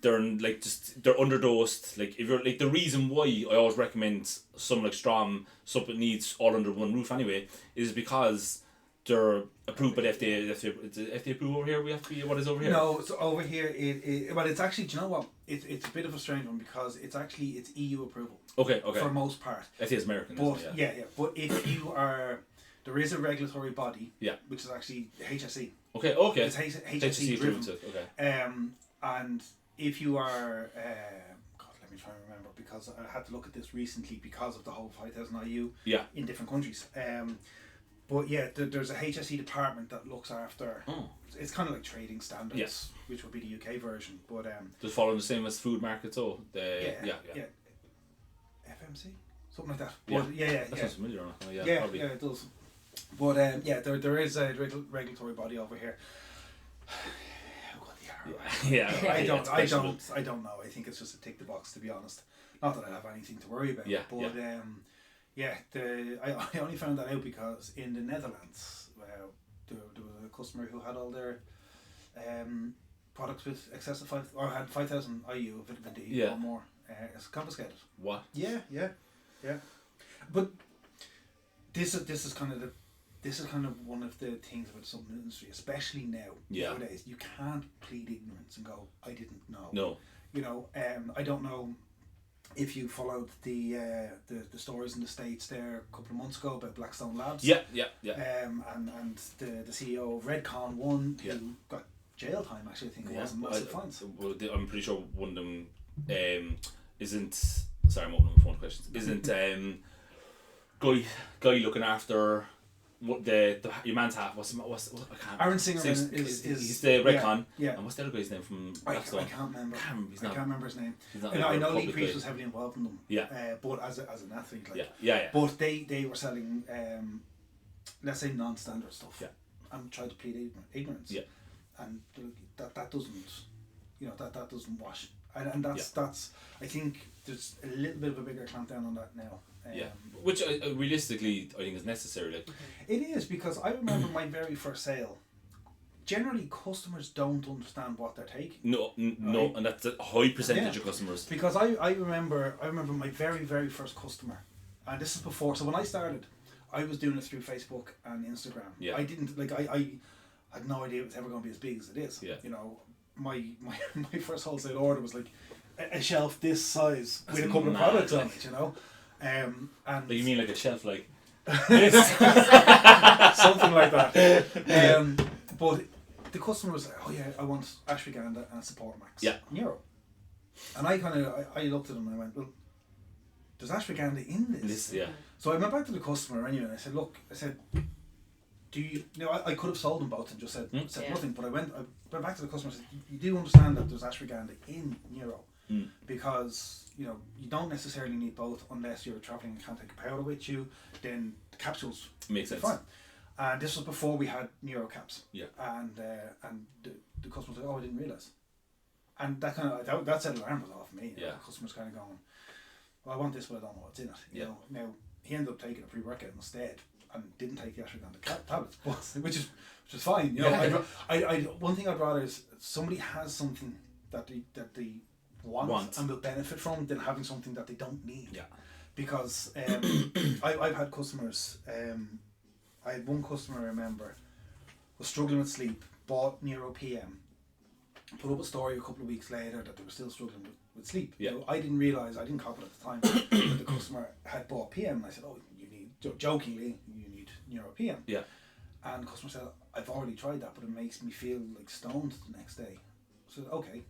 [SPEAKER 1] They're like they're underdosed. Like if you're like, the reason why I always recommend something like STROM, something needs all under one roof anyway, is because they're approved by the FDA. Is the FDA approved over here? We have to be, what is over here?
[SPEAKER 3] No, so over here well, it's actually, do you know what? It's a bit of a strange one, because it's EU approval.
[SPEAKER 1] Okay.
[SPEAKER 3] For most part.
[SPEAKER 1] FDA is American.
[SPEAKER 3] But yeah. But if you are, there is a regulatory body.
[SPEAKER 1] Yeah.
[SPEAKER 3] Which is actually HSE.
[SPEAKER 1] Okay.
[SPEAKER 3] It's HSE driven.
[SPEAKER 1] Okay.
[SPEAKER 3] And if you are, God, let me try and remember, because I had to look at this recently because of the whole 5,000 IU in different countries. But yeah, there's a HSE department that looks after. It's kind of like trading standards, which would be the UK version. But
[SPEAKER 1] just following the same as food markets. Yeah.
[SPEAKER 3] FMC, something like that.
[SPEAKER 1] Yeah,
[SPEAKER 3] but yeah.
[SPEAKER 1] That sounds familiar.
[SPEAKER 3] Yeah, it does. But there is a regulatory body over here. I don't know. I think it's just a tick the box, to be honest. Not that I have anything to worry about. I only found that out because in the Netherlands, there was a customer who had all their products with excess of 5,000 IU of vitamin D or more. It's confiscated.
[SPEAKER 1] What?
[SPEAKER 3] Yeah. But this is kind of one of the things about the supplement industry, especially nowadays. You can't plead ignorance and go, I didn't know.
[SPEAKER 1] No.
[SPEAKER 3] You know, I don't know if you followed the stories in the States there a couple of months ago about Blackstone Labs.
[SPEAKER 1] Yeah.
[SPEAKER 3] And the CEO of Redcon who got jail time, actually, I think it was, and massive fines.
[SPEAKER 1] Well, I'm pretty sure one of them isn't. Sorry, I'm opening my phone questions. Isn't guy looking after what your man's half? What's I can't.
[SPEAKER 3] Aaron Singer is
[SPEAKER 1] he's the Redcon.
[SPEAKER 3] Yeah.
[SPEAKER 1] And what's the other guy's name from
[SPEAKER 3] I
[SPEAKER 1] Blackstone?
[SPEAKER 3] can't remember.
[SPEAKER 1] I can't
[SPEAKER 3] remember his name.
[SPEAKER 1] I
[SPEAKER 3] know Lee Priest was heavily involved in them.
[SPEAKER 1] Yeah.
[SPEAKER 3] But as an athlete, like.
[SPEAKER 1] Yeah.
[SPEAKER 3] But they were selling, let's say, non-standard stuff.
[SPEAKER 1] Yeah.
[SPEAKER 3] And tried to plead ignorance.
[SPEAKER 1] Yeah.
[SPEAKER 3] And that doesn't, that doesn't wash. And that's I think there's a little bit of a bigger clampdown on that now.
[SPEAKER 1] Which realistically I think is necessary. Like.
[SPEAKER 3] It is, because I remember my very first sale. Generally, customers don't understand what they're taking.
[SPEAKER 1] No, and that's a high percentage of customers.
[SPEAKER 3] Because I remember my very, very first customer, and this is before. So when I started, I was doing it through Facebook and Instagram.
[SPEAKER 1] Yeah.
[SPEAKER 3] I didn't I had no idea it was ever going to be as big as it is.
[SPEAKER 1] Yeah.
[SPEAKER 3] You know, my first wholesale order was like a shelf this size with a couple of products on it. You know, and
[SPEAKER 1] like, you mean like a shelf like
[SPEAKER 3] this, something like that. But the customer was like, oh yeah, I want ashwagandha and support max.
[SPEAKER 1] Yeah.
[SPEAKER 3] Euro. And I looked at him and I went, well, there's ashwagandha in this. So I went back to the customer anyway and I said, look, do you know, I could have sold them both and just said nothing, but I went back to the customer and said, you do understand that there's ashwagandha in Neuro, because you don't necessarily need both unless you're travelling and can't take a powder with you, then the capsules
[SPEAKER 1] makes sense.
[SPEAKER 3] Fine. And this was before we had Neuro caps.
[SPEAKER 1] Yeah.
[SPEAKER 3] And the customer said, oh, I didn't realise. And that set alarm bells off me.
[SPEAKER 1] Yeah.
[SPEAKER 3] The customer's kind of going, well, I want this, but I don't know what's in it. You know? Now he ended up taking a pre-workout instead and didn't take the ashwagandha tablets, which is fine. You know, I one thing I'd rather is somebody has something that they want and will benefit from than having something that they don't need.
[SPEAKER 1] Yeah.
[SPEAKER 3] because I've had customers. I had one customer I remember was struggling with sleep, bought Nero PM, put up a story a couple of weeks later that they were still struggling with sleep.
[SPEAKER 1] Yeah.
[SPEAKER 3] You know, I didn't realise, I didn't cop it at the time, that the customer had bought PM. And I said, oh, you need, jokingly, you need Nero PM.
[SPEAKER 1] Yeah.
[SPEAKER 3] And the customer said, I've already tried that, but it makes me feel like stoned the next day. So okay,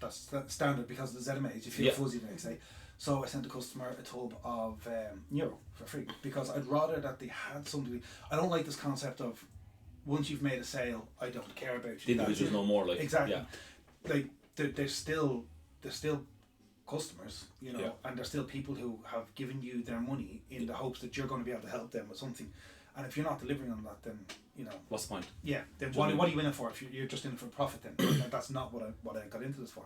[SPEAKER 3] that's standard because of the ZMAs, you feel fuzzy the next day. So I sent the customer a tub of Nero for free because I'd rather that they had something. I don't like this concept of once you've made a sale, I don't care about you.
[SPEAKER 1] The individuals no more, like
[SPEAKER 3] exactly. Yeah. Like they're still customers, you know, and they're still people who have given you their money in the hopes that you're going to be able to help them with something. And if you're not delivering on that, then you know
[SPEAKER 1] what's the point? Yeah.
[SPEAKER 3] Then what are you in it for? If you're just in it for profit, then that's not what I got into this for.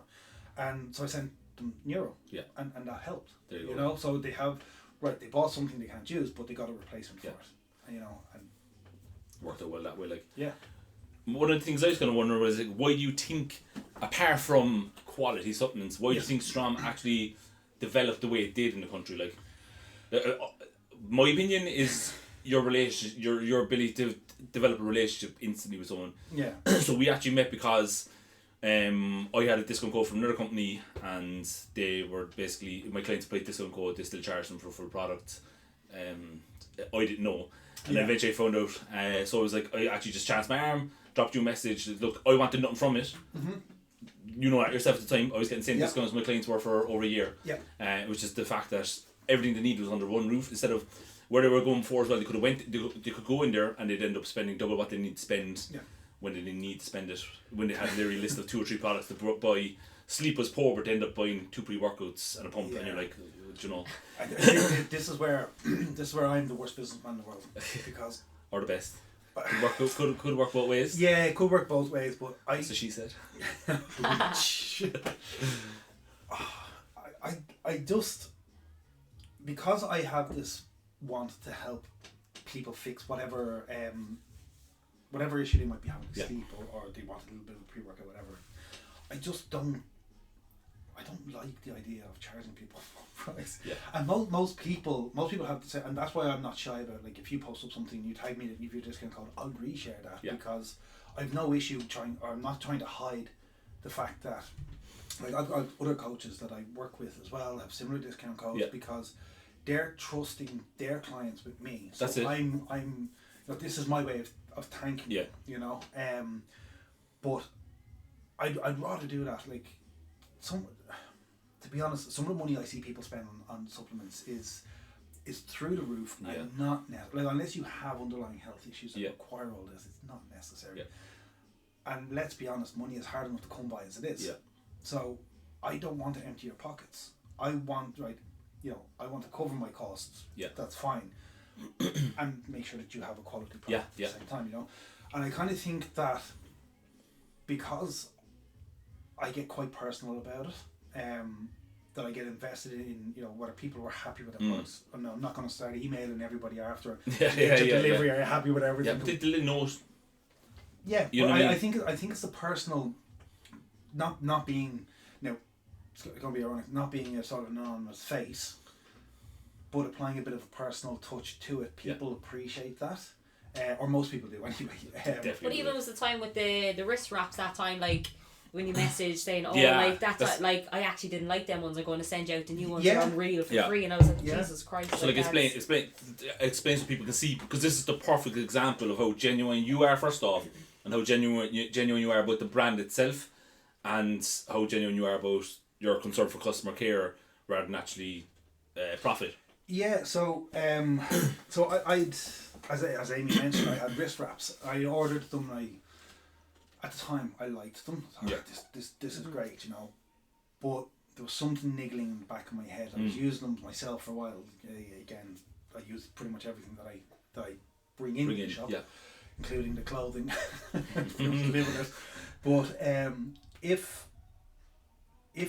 [SPEAKER 3] And so I sent them Nero. Yeah. And that helped. There you know, so they have they bought something they can't use, but they got a replacement for it. And, you know, and
[SPEAKER 1] worked out well that way, like.
[SPEAKER 3] Yeah.
[SPEAKER 1] One of the things I was going to wonder was, like, why do you think, apart from quality supplements, why do you think STROM actually developed the way it did in the country? Like, my opinion is your relationship, your ability to develop a relationship instantly with someone.
[SPEAKER 3] Yeah.
[SPEAKER 1] So we actually met because I had a discount code from another company, and they were basically, my clients applied discount code, they still charged them for full product. I didn't know. And eventually I found out. So I was like, I actually just chanced my arm, dropped you a message. Look, I wanted nothing from it. Mm-hmm. You know that yourself at the time. I was getting the same discounts my clients were for over a year. Yeah. It was just the fact that everything they needed was under one roof, instead of where they were going for as well. They could go in there and they'd end up spending double what they need to spend when they didn't need to spend it. When they had their list of 2 or 3 products to buy. Sleep was poor, but they end up buying 2 pre-workouts and a pump, and you're like, you know.
[SPEAKER 3] I think this is where I'm the worst businessman in the world, because
[SPEAKER 1] or the best. Could work both ways.
[SPEAKER 3] Yeah, it could work both ways, but
[SPEAKER 1] so she said.
[SPEAKER 3] I just, because I have this want to help people fix whatever issue they might be having with sleep, or they want a little bit of pre-workout, whatever. I don't like the idea of charging people full price. Yeah. And most people have to say, and that's why I'm not shy about, like, if you post up something, you tag me that you have your discount code, I'll reshare that, because I've no issue I'm not trying to hide the fact that, like, I've got other coaches that I work with as well have similar discount codes, because they're trusting their clients with me. So that's it. I'm this is my way of thanking you, you know. But I'd rather do that, like, to be honest, some of the money I see people spend on supplements is through the roof, and not like, unless you have underlying health issues that require all this, it's not necessary. And let's be honest, money is hard enough to come by as it is. So I don't want to empty your pockets. I want I want to cover my costs. That's fine. And make sure that you have a quality product at the same time, you know. And I kind of think that because I get quite personal about it, that I get invested in, you know, whether people were happy with the products. I'm not going to start emailing everybody after delivery. Are you happy with everything?
[SPEAKER 1] Yeah, but they didn't know.
[SPEAKER 3] Yeah, you know what I mean? I think it's the personal, not being, you know, it's going to be ironic, not being a sort of anonymous face, but applying a bit of a personal touch to it. People appreciate that. Or most people do anyway.
[SPEAKER 2] But even was the time with the wrist wraps that time, like, when you message saying, like, that's like, I actually didn't like them ones, I'm going to send you out the new ones, they're unreal for free, and I was like, Jesus Christ.
[SPEAKER 1] So like explain so people can see, because this is the perfect example of how genuine you are, first off, and how genuine you are about the brand itself, and how genuine you are about your concern for customer care rather than actually profit.
[SPEAKER 3] Yeah, so I'd, as Amy mentioned, I had wrist wraps. I ordered them. At the time, I liked them. I thought, this is great, you know. But there was something niggling in the back of my head. I was using them myself for a while. Again, I use pretty much everything that I bring in the shop, including the clothing. But if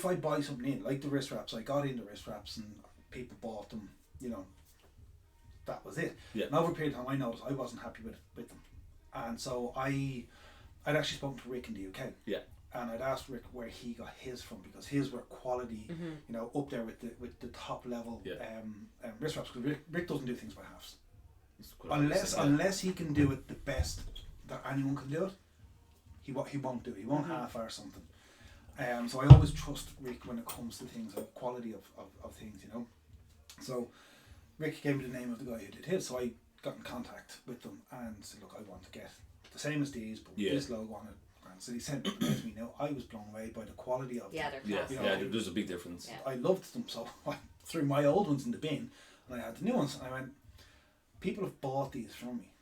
[SPEAKER 3] I buy something in, like the wrist wraps, I got into wrist wraps and people bought them, you know, that was it. And over a period of time, I noticed I wasn't happy with them. And so I'd actually spoken to Rick in the UK. and I'd asked Rick where he got his from, because his were quality, you know, up there with the top level wrist wraps. Because Rick doesn't do things by halves, unless he can do it the best that anyone can do it. He won't do it. He won't half-hour something. So I always trust Rick when it comes to things, like quality of things, you know. So Rick gave me the name of the guy who did his, so I got in contact with them and said, look, I want to get the same as these, but with this logo on it. And so he sent them to me. Now, I was blown away by the quality of them.
[SPEAKER 2] They're class.
[SPEAKER 3] You know,
[SPEAKER 1] there's a big difference.
[SPEAKER 3] I loved them, so I threw my old ones in the bin and I had the new ones. And I went, people have bought these from me,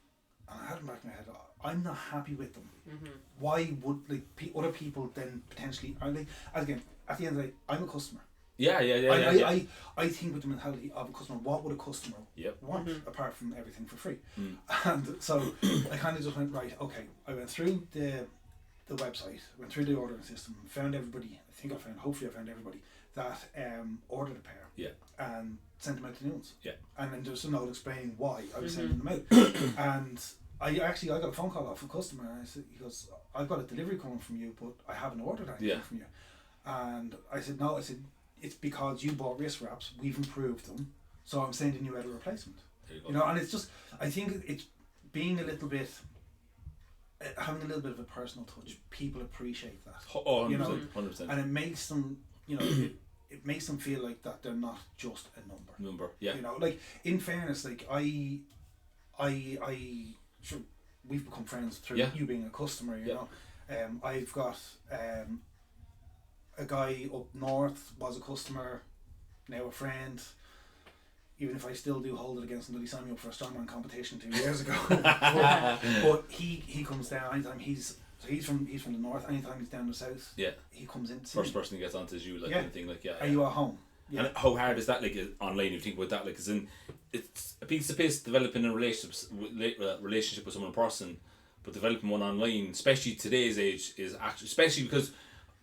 [SPEAKER 3] and I had them back in my head. I'm not happy with them. Why would other people then potentially? Again, at the end of the day, I'm a customer. I think with the mentality of a customer, what would a customer want apart from everything for free? And so I kind of just went, right, okay. I went through the website, went through the ordering system, found everybody. Hopefully I found everybody that ordered a pair. And sent them out to new ones. And then there's a note explaining why I was sending them out. And I got a phone call off a customer, and I said, he goes, I've got a delivery coming from you, but I haven't ordered anything from you. And I said, no, it's because you bought wrist wraps, we've improved them, so I'm sending you out a replacement. You know, and it's just, I think it's being a little bit, having a little bit of a personal touch. People appreciate that.
[SPEAKER 1] Oh, 100%,
[SPEAKER 3] you know,
[SPEAKER 1] 100%.
[SPEAKER 3] And it makes them, you know, it makes them feel like that they're not just a number. You know, like, in fairness, like I sure, we've become friends through you being a customer, you know. I've got a guy up north was a customer, now a friend. Even if I still do hold it against him, that he signed me up for a strongman competition 2 years ago. but he comes down anytime he's from the north. Anytime he's down the south, he comes in.
[SPEAKER 1] First person he gets onto is you, like anything like
[SPEAKER 3] Are you at home?
[SPEAKER 1] And how hard is that, like, online? You think about that, like, as in, it's a piece of pace developing a relationship with someone in person, but developing one online, especially today's age, is actually, especially because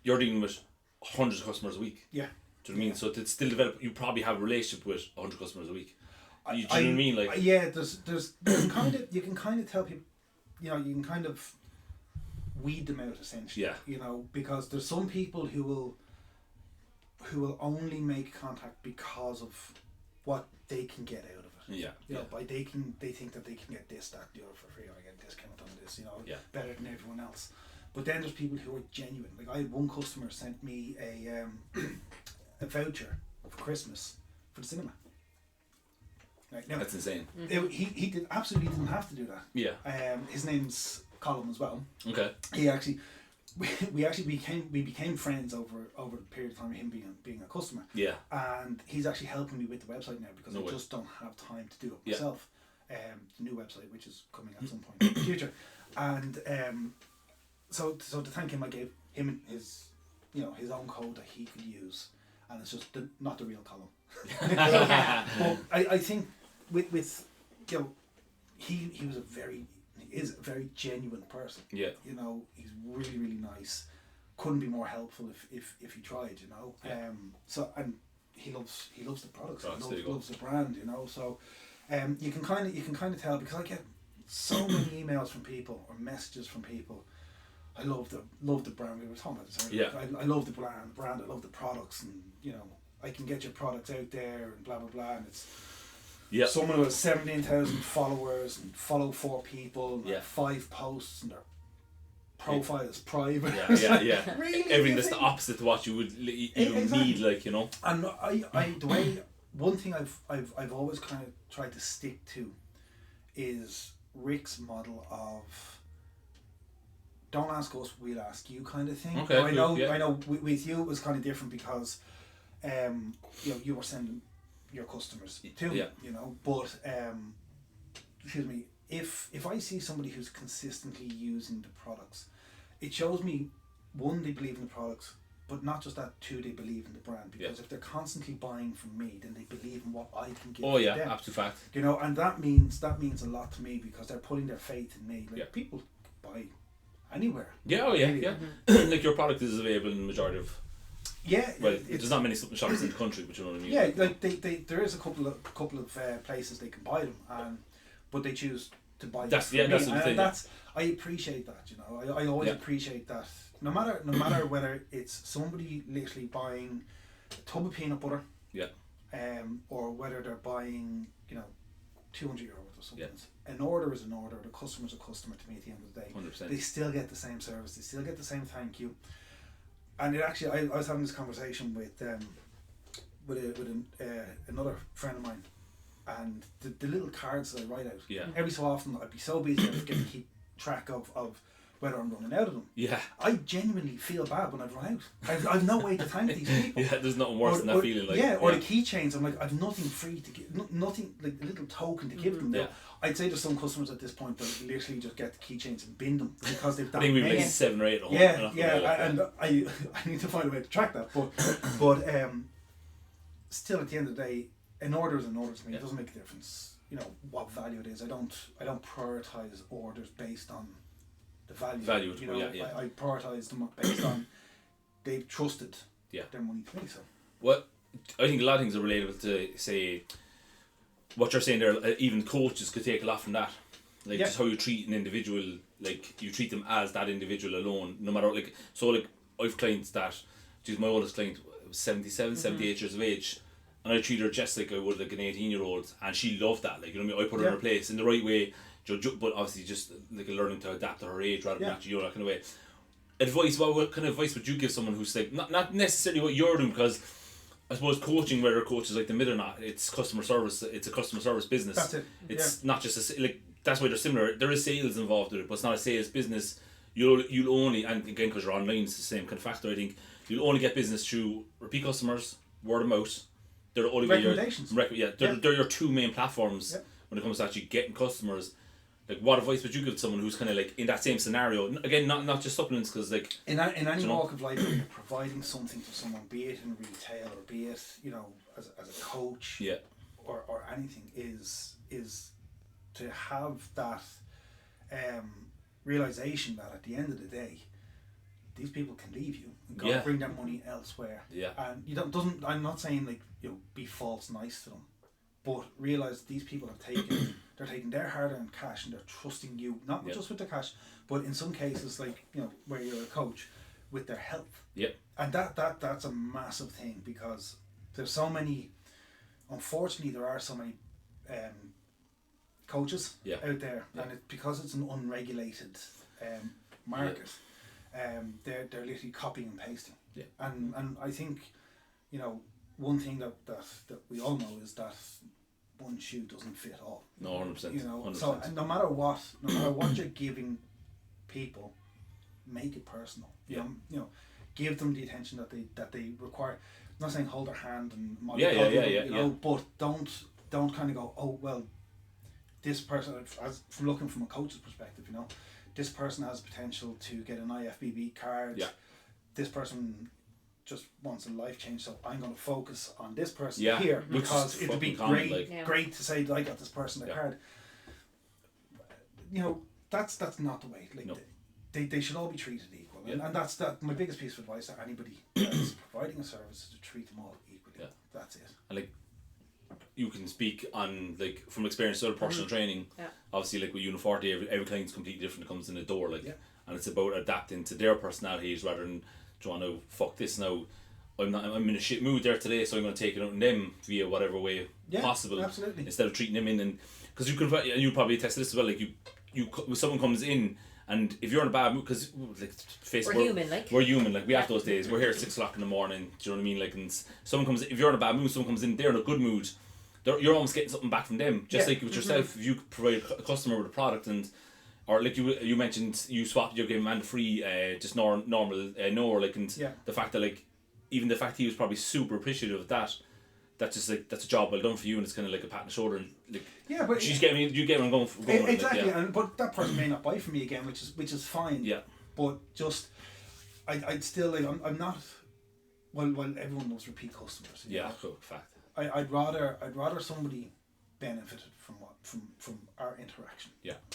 [SPEAKER 1] you're dealing with hundreds of customers a week.
[SPEAKER 3] Yeah.
[SPEAKER 1] Do you know what I mean? So to still develop, you probably have a relationship with 100 customers a week. Do you know what I mean? Like,
[SPEAKER 3] there's you can kind of tell people, you know, you can kind of weed them out essentially. You know, because there's some people who will only make contact because of what they can get out of it. You know, by they think that they can get this, that, the other for free, or get a discount on this, you know, better than everyone else. But then there's people who are genuine. Like, I had one customer sent me a voucher for Christmas for the cinema. Right, now,
[SPEAKER 1] that's insane.
[SPEAKER 3] He didn't have to do that. His name's Colm as well.
[SPEAKER 1] Okay.
[SPEAKER 3] He actually, we became friends over the period of time of him being a customer. And he's actually helping me with the website now, because I just don't have time to do it myself. The new website, which is coming at some point in the future, and so to thank him, I gave him his own code that he could use, and it's just not the real Colm. But I think with you know, he is a very genuine person. You know, he's really, really nice. Couldn't be more helpful if he tried, you know. So, and he loves the products. He loves the brand, you know. So you can kind of tell, because I get so many emails from people or messages from people. I love the brand. We were talking about this earlier. I love the brand. I love the products, and you know, I can get your products out there and blah blah blah. And it's someone who has 17,000 followers and follow 4 people, and 5 posts, and their profile is private.
[SPEAKER 1] Really, everything that's the opposite to what you would need, like, you know. And
[SPEAKER 3] the way, one thing I've always kind of tried to stick to is Rick's model of, don't ask us, we'll ask you, kind of thing.
[SPEAKER 1] Okay.
[SPEAKER 3] I know with you it was kind of different, because you know, you were sending your customers to me, you know, but excuse me, if I see somebody who's consistently using the products, it shows me, one, they believe in the products, but not just that, 2, they believe in the brand, because if they're constantly buying from me, then they believe in what I can give them.
[SPEAKER 1] Absolute fact.
[SPEAKER 3] You know, and that means a lot to me, because they're putting their faith in me. Like, people buy anywhere. Like, your product is available in the majority of. Well, there's not many shops in the country, but you know what I mean. Yeah, like there is a couple of places they can buy them, but they choose to buy.
[SPEAKER 1] That's the thing.
[SPEAKER 3] I appreciate that. You know, I always appreciate that. no matter whether it's somebody literally buying a tub of peanut butter, or whether they're buying, you know, €200 worth of something. An order is an order. The customer's a customer to me at the end of the day.
[SPEAKER 1] 100%.
[SPEAKER 3] They still get the same service. They still get the same thank you. And it actually, I was having this conversation with another friend of mine, and the little cards that I write out.
[SPEAKER 1] Yeah.
[SPEAKER 3] Every so often, I'd be so busy I forget to keep track of whether I'm running out of them.
[SPEAKER 1] Yeah.
[SPEAKER 3] I genuinely feel bad when I've run out. I've no way to thank these people.
[SPEAKER 1] Yeah, there's nothing worse than that feeling. Like,
[SPEAKER 3] the keychains. I'm like, I've nothing free to give, nothing like a little token to give them.
[SPEAKER 1] Yeah.
[SPEAKER 3] I'd say there's some customers at this point that literally just get the keychains and bin them because they've.
[SPEAKER 1] I think we've like 7 or 8 at home.
[SPEAKER 3] And I need to find a way to track that. But still, at the end of the day, an order is an order to me. It doesn't make a difference, you know, what value it is. I don't prioritize orders based on the value. You know, I prioritize them based on they've trusted their money to me. So
[SPEAKER 1] what I think a lot of things are relatable to, say, what you're saying there. Even coaches could take a lot from that, like just how you treat an individual. Like you treat them as that individual alone, no matter like. So like I've clients that, geez, my oldest client was 77, 78 years of age, and I treat her just like I would like an 18-year-old, and she loved that. Like, you know what I mean? I put her in her place in the right way. But obviously just like learning to adapt to her age rather than actually, you know, that kind of way. Advice, what kind of advice would you give someone who's like not necessarily what you're doing, because I suppose coaching, whether a coach is like the mid or not, it's customer service. It's a customer service business.
[SPEAKER 3] That's it.
[SPEAKER 1] It's not just like, that's why they're similar. There is sales involved with it, but it's not a sales business. You'll only, and again because you're online, it's the same kind of factor. I think you'll only get business through repeat customers, word of mouth. They're only
[SPEAKER 3] recommendations.
[SPEAKER 1] They're your 2 main platforms when it comes to actually getting customers. Like, what advice would you give to someone who's kind of like in that same scenario? Again, not just supplements, because like
[SPEAKER 3] in any walk of life, when you're providing something to someone, be it in retail or be it, you know, as a coach, or anything, is to have that realization that at the end of the day, these people can leave you and go bring their money elsewhere. And you doesn't. I'm not saying like, you know, be false nice to them, but realize these people have taken. They're taking their hard-earned cash and they're trusting you, not just with their cash, but in some cases, like, you know, where you're a coach, with their health. And that's a massive thing, because there's so many. Unfortunately, there are so many coaches out there, and it's because it's an unregulated market. They're literally copying and pasting. And I think, you know, one thing that we all know is that one shoe doesn't fit all.
[SPEAKER 1] No, 100%.
[SPEAKER 3] You know,
[SPEAKER 1] 100%.
[SPEAKER 3] so no matter what you're giving people, make it personal. You know, give them the attention that they require. I'm not saying hold their hand and you know, but don't kind of go, oh well, this person, as from looking from a coach's perspective, you know, this person has potential to get an IFBB card. This person just wants a life change, so I'm going to focus on this person here, because it would be great to say that I got this person a card. You know, that's not the way. Like, they should all be treated equal, and that's my biggest piece of advice to anybody that's providing a service, is to treat them all equally. That's it.
[SPEAKER 1] And like, you can speak on, like, from experience of personal training. Obviously, like with Uniforte, every client's completely different that comes in the door, like, and it's about adapting to their personalities rather than trying to fuck this now. I'm in a shit mood there today, so I'm going to take it out on them via whatever way possible.
[SPEAKER 3] Absolutely.
[SPEAKER 1] Instead of treating them in, and because you probably attest to this as well. Like you when someone comes in, and if you're in a bad mood, because like we're human. Like, we have those days. We're here at 6 o'clock in the morning. Do you know what I mean? Like, and someone comes, if you're in a bad mood, someone comes in, they're in a good mood. You're almost getting something back from them. Just like with yourself, if you provide a customer with a product, and or like you mentioned, you swapped your game and free just normal like, and the fact that, like, even the fact he was probably super appreciative of that, that's just like, that's a job well done for you, and it's kind of like a pat on the shoulder, and like,
[SPEAKER 3] but
[SPEAKER 1] you get what I'm going
[SPEAKER 3] exactly.
[SPEAKER 1] Like,
[SPEAKER 3] and but that person may not buy from me again, which is fine. But just I'd still, like, I'm not. Well, everyone loves repeat customers.
[SPEAKER 1] Cool fact.
[SPEAKER 3] I'd rather somebody benefited from our interaction.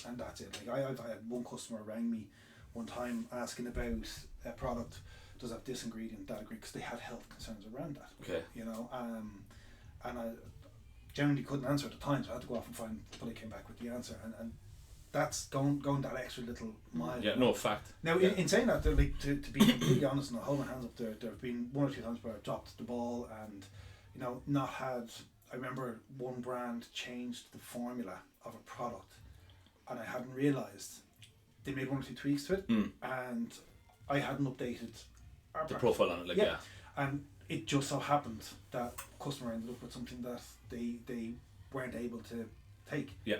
[SPEAKER 3] And that's it. Like, I've had one customer rang me one time asking about a product, does have this ingredient, that ingredient, because they had health concerns around that.
[SPEAKER 1] Okay.
[SPEAKER 3] You know, and I generally couldn't answer at the time, so I had to go off and find, but I came back with the answer, and that's going that extra little mile.
[SPEAKER 1] Yeah, no, fact.
[SPEAKER 3] Now, in saying that, like, to be completely honest, and I'll hold my hands up, there have been 1 or 2 times where I've dropped the ball and, you know, not had. I remember one brand changed the formula of a product, and I hadn't realised they made 1 or 2 tweaks to it, and I hadn't updated
[SPEAKER 1] the profile on it, like, yeah.
[SPEAKER 3] And it just so happened that customer ended up with something that they weren't able to take.
[SPEAKER 1] Yeah.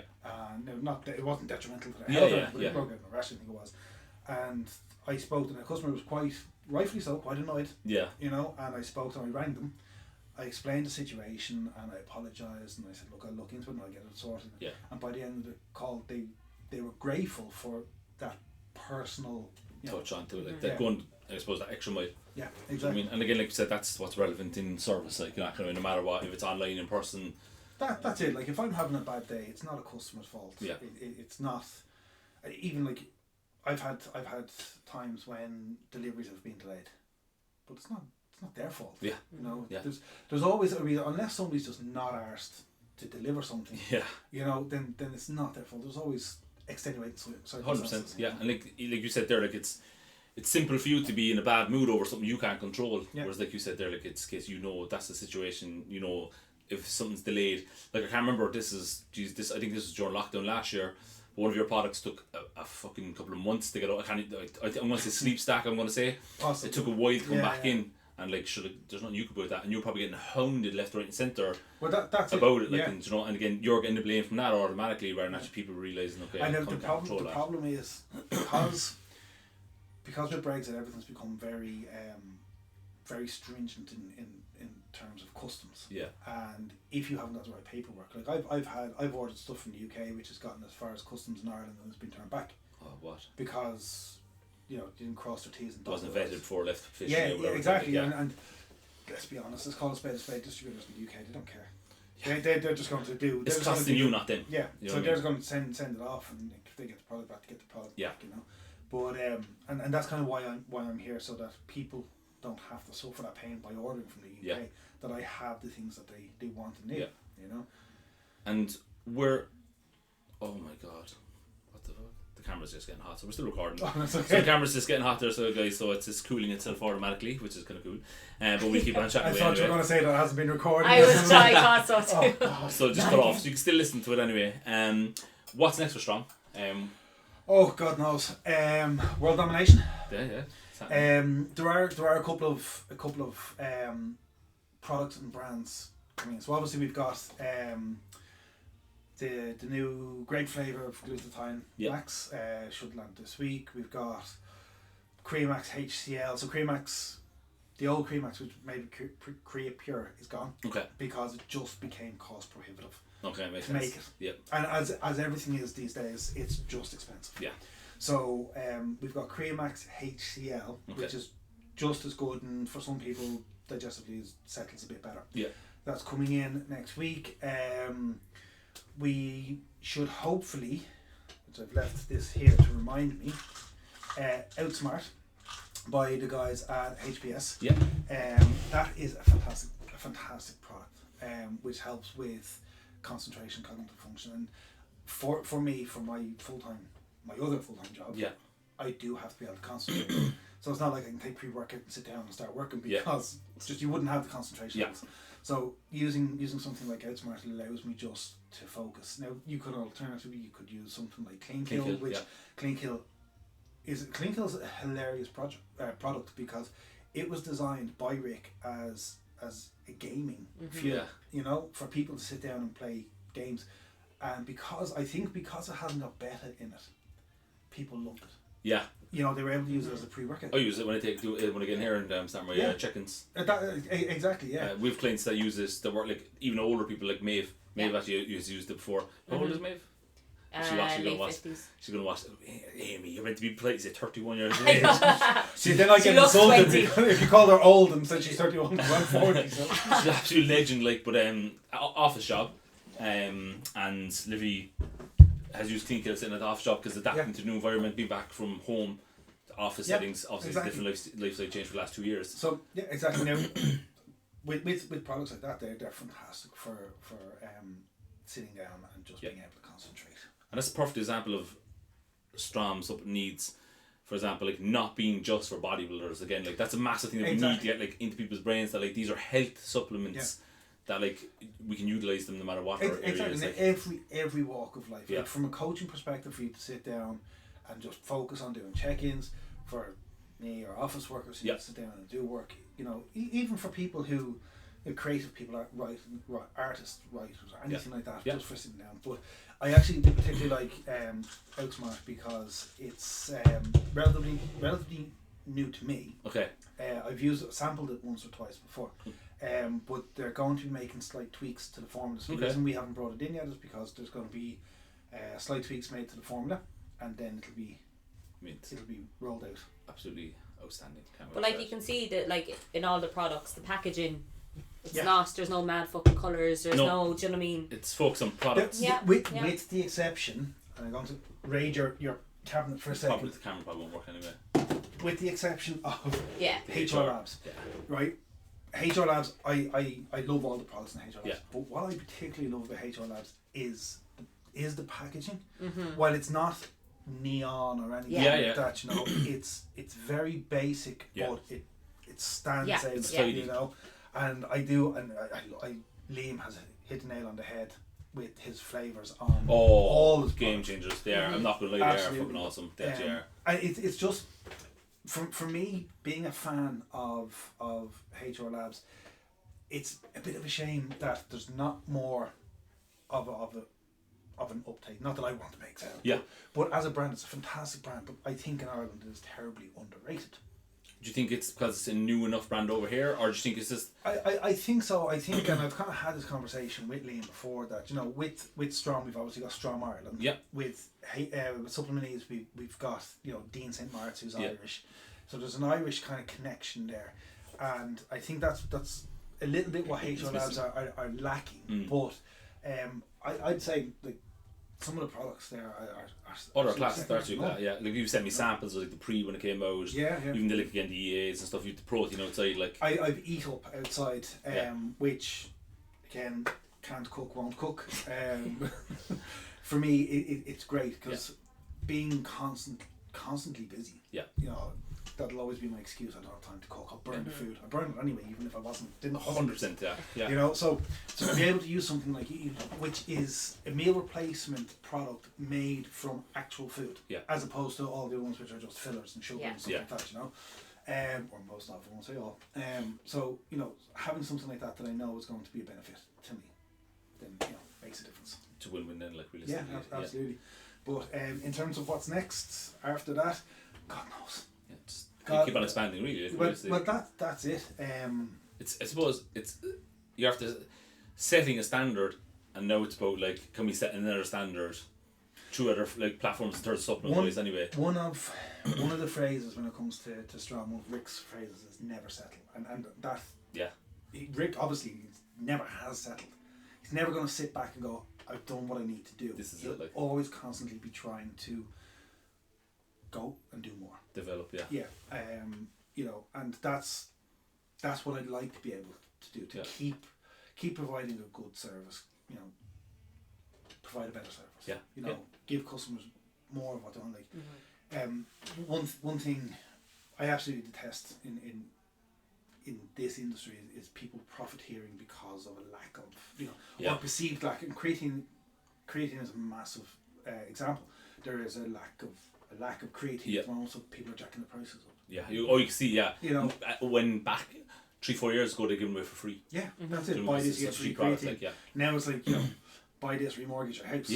[SPEAKER 3] No, not it wasn't detrimental to the
[SPEAKER 1] Yeah,
[SPEAKER 3] health,
[SPEAKER 1] yeah,
[SPEAKER 3] but
[SPEAKER 1] yeah.
[SPEAKER 3] it broke out in the rest, I think it was. And I spoke to the customer, was quite, rightfully so, quite annoyed.
[SPEAKER 1] Yeah.
[SPEAKER 3] You know, and I spoke to them, I rang them, I explained the situation, and I apologised, and I said, look, I'll look into it and I'll get it sorted.
[SPEAKER 1] Yeah.
[SPEAKER 3] And by the end of the call, they were grateful for that personal, you know,
[SPEAKER 1] touch onto it, like, that going, I suppose, that extra mile.
[SPEAKER 3] Yeah,
[SPEAKER 1] I
[SPEAKER 3] exactly.
[SPEAKER 1] mean, and again, like you said, that's what's relevant in service. Like, you know, no matter what, if it's online, in person.
[SPEAKER 3] That's it. Like, if I'm having a bad day, it's not a customer's fault.
[SPEAKER 1] Yeah.
[SPEAKER 3] It's not. Even like, I've had times when deliveries have been delayed, but it's not their fault.
[SPEAKER 1] Yeah.
[SPEAKER 3] You know.
[SPEAKER 1] Yeah.
[SPEAKER 3] There's always a reason, unless somebody's just not arsed to deliver something.
[SPEAKER 1] Yeah.
[SPEAKER 3] You know, then it's not their fault. There's always extenuating circumstances.
[SPEAKER 1] 100%. Yeah, and like you said there, like it's simple for you to be in a bad mood over something you can't control.
[SPEAKER 3] Yeah.
[SPEAKER 1] Whereas, like you said there, like, it's case, you know, that's the situation. You know, if something's delayed, like, I can't remember. This I think this was during lockdown last year. But one of your products took a fucking couple of months to get out. I'm going to say sleep stack. I'm going to say
[SPEAKER 3] Possibly.
[SPEAKER 1] it took a while to come back
[SPEAKER 3] yeah.
[SPEAKER 1] in. And like, there's nothing you could do with that, and you're probably getting hounded left, right, and centre.
[SPEAKER 3] Well, that's
[SPEAKER 1] about it, like,
[SPEAKER 3] yeah.
[SPEAKER 1] and, you know, and again, you're getting the blame from that automatically, rather than actually people realising, okay,
[SPEAKER 3] I know
[SPEAKER 1] I
[SPEAKER 3] the
[SPEAKER 1] can't control that.
[SPEAKER 3] problem is because with Brexit, everything's become very very stringent in terms of customs.
[SPEAKER 1] Yeah.
[SPEAKER 3] And if you haven't got the right paperwork, like I've ordered stuff from the UK which has gotten as far as customs in Ireland and has been turned back.
[SPEAKER 1] Oh, what?
[SPEAKER 3] Because, you know, didn't cross their T's and dotted
[SPEAKER 1] Wasn't
[SPEAKER 3] their
[SPEAKER 1] vetted
[SPEAKER 3] I's.
[SPEAKER 1] before left fishing.
[SPEAKER 3] Yeah,
[SPEAKER 1] or whatever,
[SPEAKER 3] exactly.
[SPEAKER 1] like,
[SPEAKER 3] And let's be honest, let's call a spade distributors in the UK. They don't care. Yeah. They're just going to do.
[SPEAKER 1] It's costing you, not them.
[SPEAKER 3] Yeah.
[SPEAKER 1] You know
[SPEAKER 3] So
[SPEAKER 1] what I
[SPEAKER 3] they're
[SPEAKER 1] mean?
[SPEAKER 3] going to send it off, and if they get the product back, they get the product
[SPEAKER 1] Yeah.
[SPEAKER 3] back. You know. But and that's kind of why I'm here, so that people don't have to suffer that pain by ordering from the UK.
[SPEAKER 1] Yeah.
[SPEAKER 3] That I have the things that they want and need.
[SPEAKER 1] Yeah.
[SPEAKER 3] You know.
[SPEAKER 1] And we're, oh my god, what the fuck? The camera's just getting hot, so we're still recording.
[SPEAKER 3] Oh, that's
[SPEAKER 1] So
[SPEAKER 3] okay.
[SPEAKER 1] the camera's just getting hot there, so guys, so it's just cooling itself automatically, which is kind of cool. But we keep on chatting
[SPEAKER 3] I
[SPEAKER 1] away
[SPEAKER 3] thought you were
[SPEAKER 1] anyway.
[SPEAKER 3] going to say that it hasn't been recorded.
[SPEAKER 2] I thought so too.
[SPEAKER 3] Oh, God.
[SPEAKER 1] So just cut off, so you can still listen to it anyway. What's next for Strom?
[SPEAKER 3] Oh, God knows. World domination.
[SPEAKER 1] Yeah.
[SPEAKER 3] There are a couple of products and brands coming in. So obviously we've got the new grape flavour of Glutathione Max should land this week. We've got Creamax HCL. So Creamax, the old Creamax, which made Crea Pure, is gone.
[SPEAKER 1] Okay.
[SPEAKER 3] Because it just became cost prohibitive
[SPEAKER 1] Okay, makes
[SPEAKER 3] to
[SPEAKER 1] sense.
[SPEAKER 3] make it.
[SPEAKER 1] Yeah.
[SPEAKER 3] And as everything is these days, it's just expensive.
[SPEAKER 1] Yeah.
[SPEAKER 3] So we've got Creamax HCL, which is just as good, and for some people digestively settles a bit better.
[SPEAKER 1] Yeah. That's
[SPEAKER 3] coming in next week. We should hopefully, which I've left this here to remind me, Outsmart by the guys at HPS.
[SPEAKER 1] Yeah.
[SPEAKER 3] That is a fantastic product, which helps with concentration, cognitive function, and for me, for my other full-time job, I do have to be able to concentrate. So it's not like I can take pre-workout and sit down and start working, because just you wouldn't have the concentration. So using something like Outsmart allows me just to focus. Now you could alternatively use something like Clean Kill, which Clean Kill is a hilarious product because it was designed by Rick as a gaming fuel, you know, for people to sit down and play games, and because it hasn't got beta in it, people loved it. Yeah. You know, they were able to use it as a pre-workout.
[SPEAKER 1] I use it when I get in here and start my chickens.
[SPEAKER 3] Exactly, yeah.
[SPEAKER 1] We have clients that use this that work, like even older people, like Maeve. Maeve actually used it before. How old is Maeve?
[SPEAKER 2] Late 50s.
[SPEAKER 1] She's gonna watch. Amy, you're meant to be polite. Say 31 years of
[SPEAKER 2] I
[SPEAKER 1] age.
[SPEAKER 2] know.
[SPEAKER 3] See, then I get insulted if you call her old and said she's 31 because I'm 40. So.
[SPEAKER 1] She's an absolute legend, like, but office job, and Livy has used Clean Kill sitting at the office job because adapting to the new environment, being back from home to office settings, obviously it's a different lifestyle change for the last 2 years.
[SPEAKER 3] So yeah, exactly. Now with products like that, they're fantastic for sitting down and just being able to concentrate.
[SPEAKER 1] And that's a perfect example of STROM needs, for example, like not being just for bodybuilders. Again, like that's a massive thing that we need to get like into people's brains, that like these are health supplements that like we can utilize them no matter what our area is. Like,
[SPEAKER 3] every walk of life. Like from a coaching perspective, for you to sit down and just focus on doing check-ins, for me or office workers who sit down and do work. You know, even for people who, creative people, are artists, writers, or anything like that, just for sitting down. But I actually particularly like Outsmart because it's relatively new to me.
[SPEAKER 1] Okay.
[SPEAKER 3] I've sampled it once or twice before. But they're going to be making slight tweaks to the formula. So the reason we haven't brought it in yet is because there's going to be slight tweaks made to the formula, and then it'll be rolled out.
[SPEAKER 1] Absolutely outstanding.
[SPEAKER 2] But like you can see that like in all the products, the packaging, it's not. There's no mad fucking colours. There's no. Do you know what I mean?
[SPEAKER 1] It's focused on products.
[SPEAKER 3] With the exception, and I'm going to raid your cabinet for a second.
[SPEAKER 1] Probably the camera probably won't work anyway.
[SPEAKER 3] With the exception of HR Labs, right? HR Labs, I love all the products in HR Labs, but what I particularly love about HR Labs is the packaging. While it's not neon or anything like that, you know, it's very basic, but it stands out, you know. And Liam has hit the nail on the head with his flavours on all his
[SPEAKER 1] game changers. They are. I'm not gonna lie, they are fucking awesome. They are.
[SPEAKER 3] And it's just for me, being a fan of HR Labs, it's a bit of a shame that there's not more of an uptake. Not that I want to make sales. But as a brand, it's a fantastic brand. But I think in Ireland it is terribly underrated.
[SPEAKER 1] Do you think it's because it's a new enough brand over here, or do you think it's just?
[SPEAKER 3] I think so. I think, and I've kind of had this conversation with Liam before, that, you know, with STROM, we've obviously got STROM Ireland.
[SPEAKER 1] Yeah.
[SPEAKER 3] With Supplement Needs, we've got, you know, Dean St. Mart's, who's Irish. So there's an Irish kind of connection there, and I think that's a little bit what HR Labs are lacking. But I'd say like some of the products there are
[SPEAKER 1] other classes. That's like you sent me samples of like the pre when it came out. Even the like again the EAs and stuff. You the protein outside. Like
[SPEAKER 3] I've Eat Up outside, which again can't cook, won't cook. For me, it's great because being constantly busy. You know, that'll always be my excuse. I don't have time to cook. I'll burn the food. I burn it anyway, even if I didn't.
[SPEAKER 1] 100%.
[SPEAKER 3] You know, so to be able to use something like Eat Up, which is a meal replacement product made from actual food, as opposed to all the other ones which are just fillers and sugar and stuff like that. You know, or most of them, I won't say all. So you know, having something like that I know is going to be a benefit to me, then, you know, makes a difference.
[SPEAKER 1] It's a win-win then, like realistically.
[SPEAKER 3] Yeah, absolutely. But in terms of what's next after that, God knows.
[SPEAKER 1] Keep on expanding, really.
[SPEAKER 3] Well, that's it.
[SPEAKER 1] I suppose you have to setting a standard, and now it's about like, can we set another standard through other like platforms in terms of supplement wise anyway. One of
[SPEAKER 3] the phrases when it comes to STROM, one of Rick's phrases is never settle, and that Rick obviously never has settled. He's never going to sit back and go, I've done what I need to do.
[SPEAKER 1] This is
[SPEAKER 3] He'll always constantly be trying to go and do more.
[SPEAKER 1] Develop,
[SPEAKER 3] you know, and that's what I'd like to be able to do, to keep providing a good service, you know, provide a better service. You know, give customers more of what they want. Like, one thing I absolutely detest in this industry is people profiteering because of a lack of, you know, or perceived lack. And creatine is a massive example. There is a lack of creatine at the moment, so people are jacking the prices up.
[SPEAKER 1] You can see, you know, when back 3-4 years ago they gave them away for free.
[SPEAKER 3] That's it. Buy this, get free creatine. Like, now it's like, you know, buy this, remortgage your house.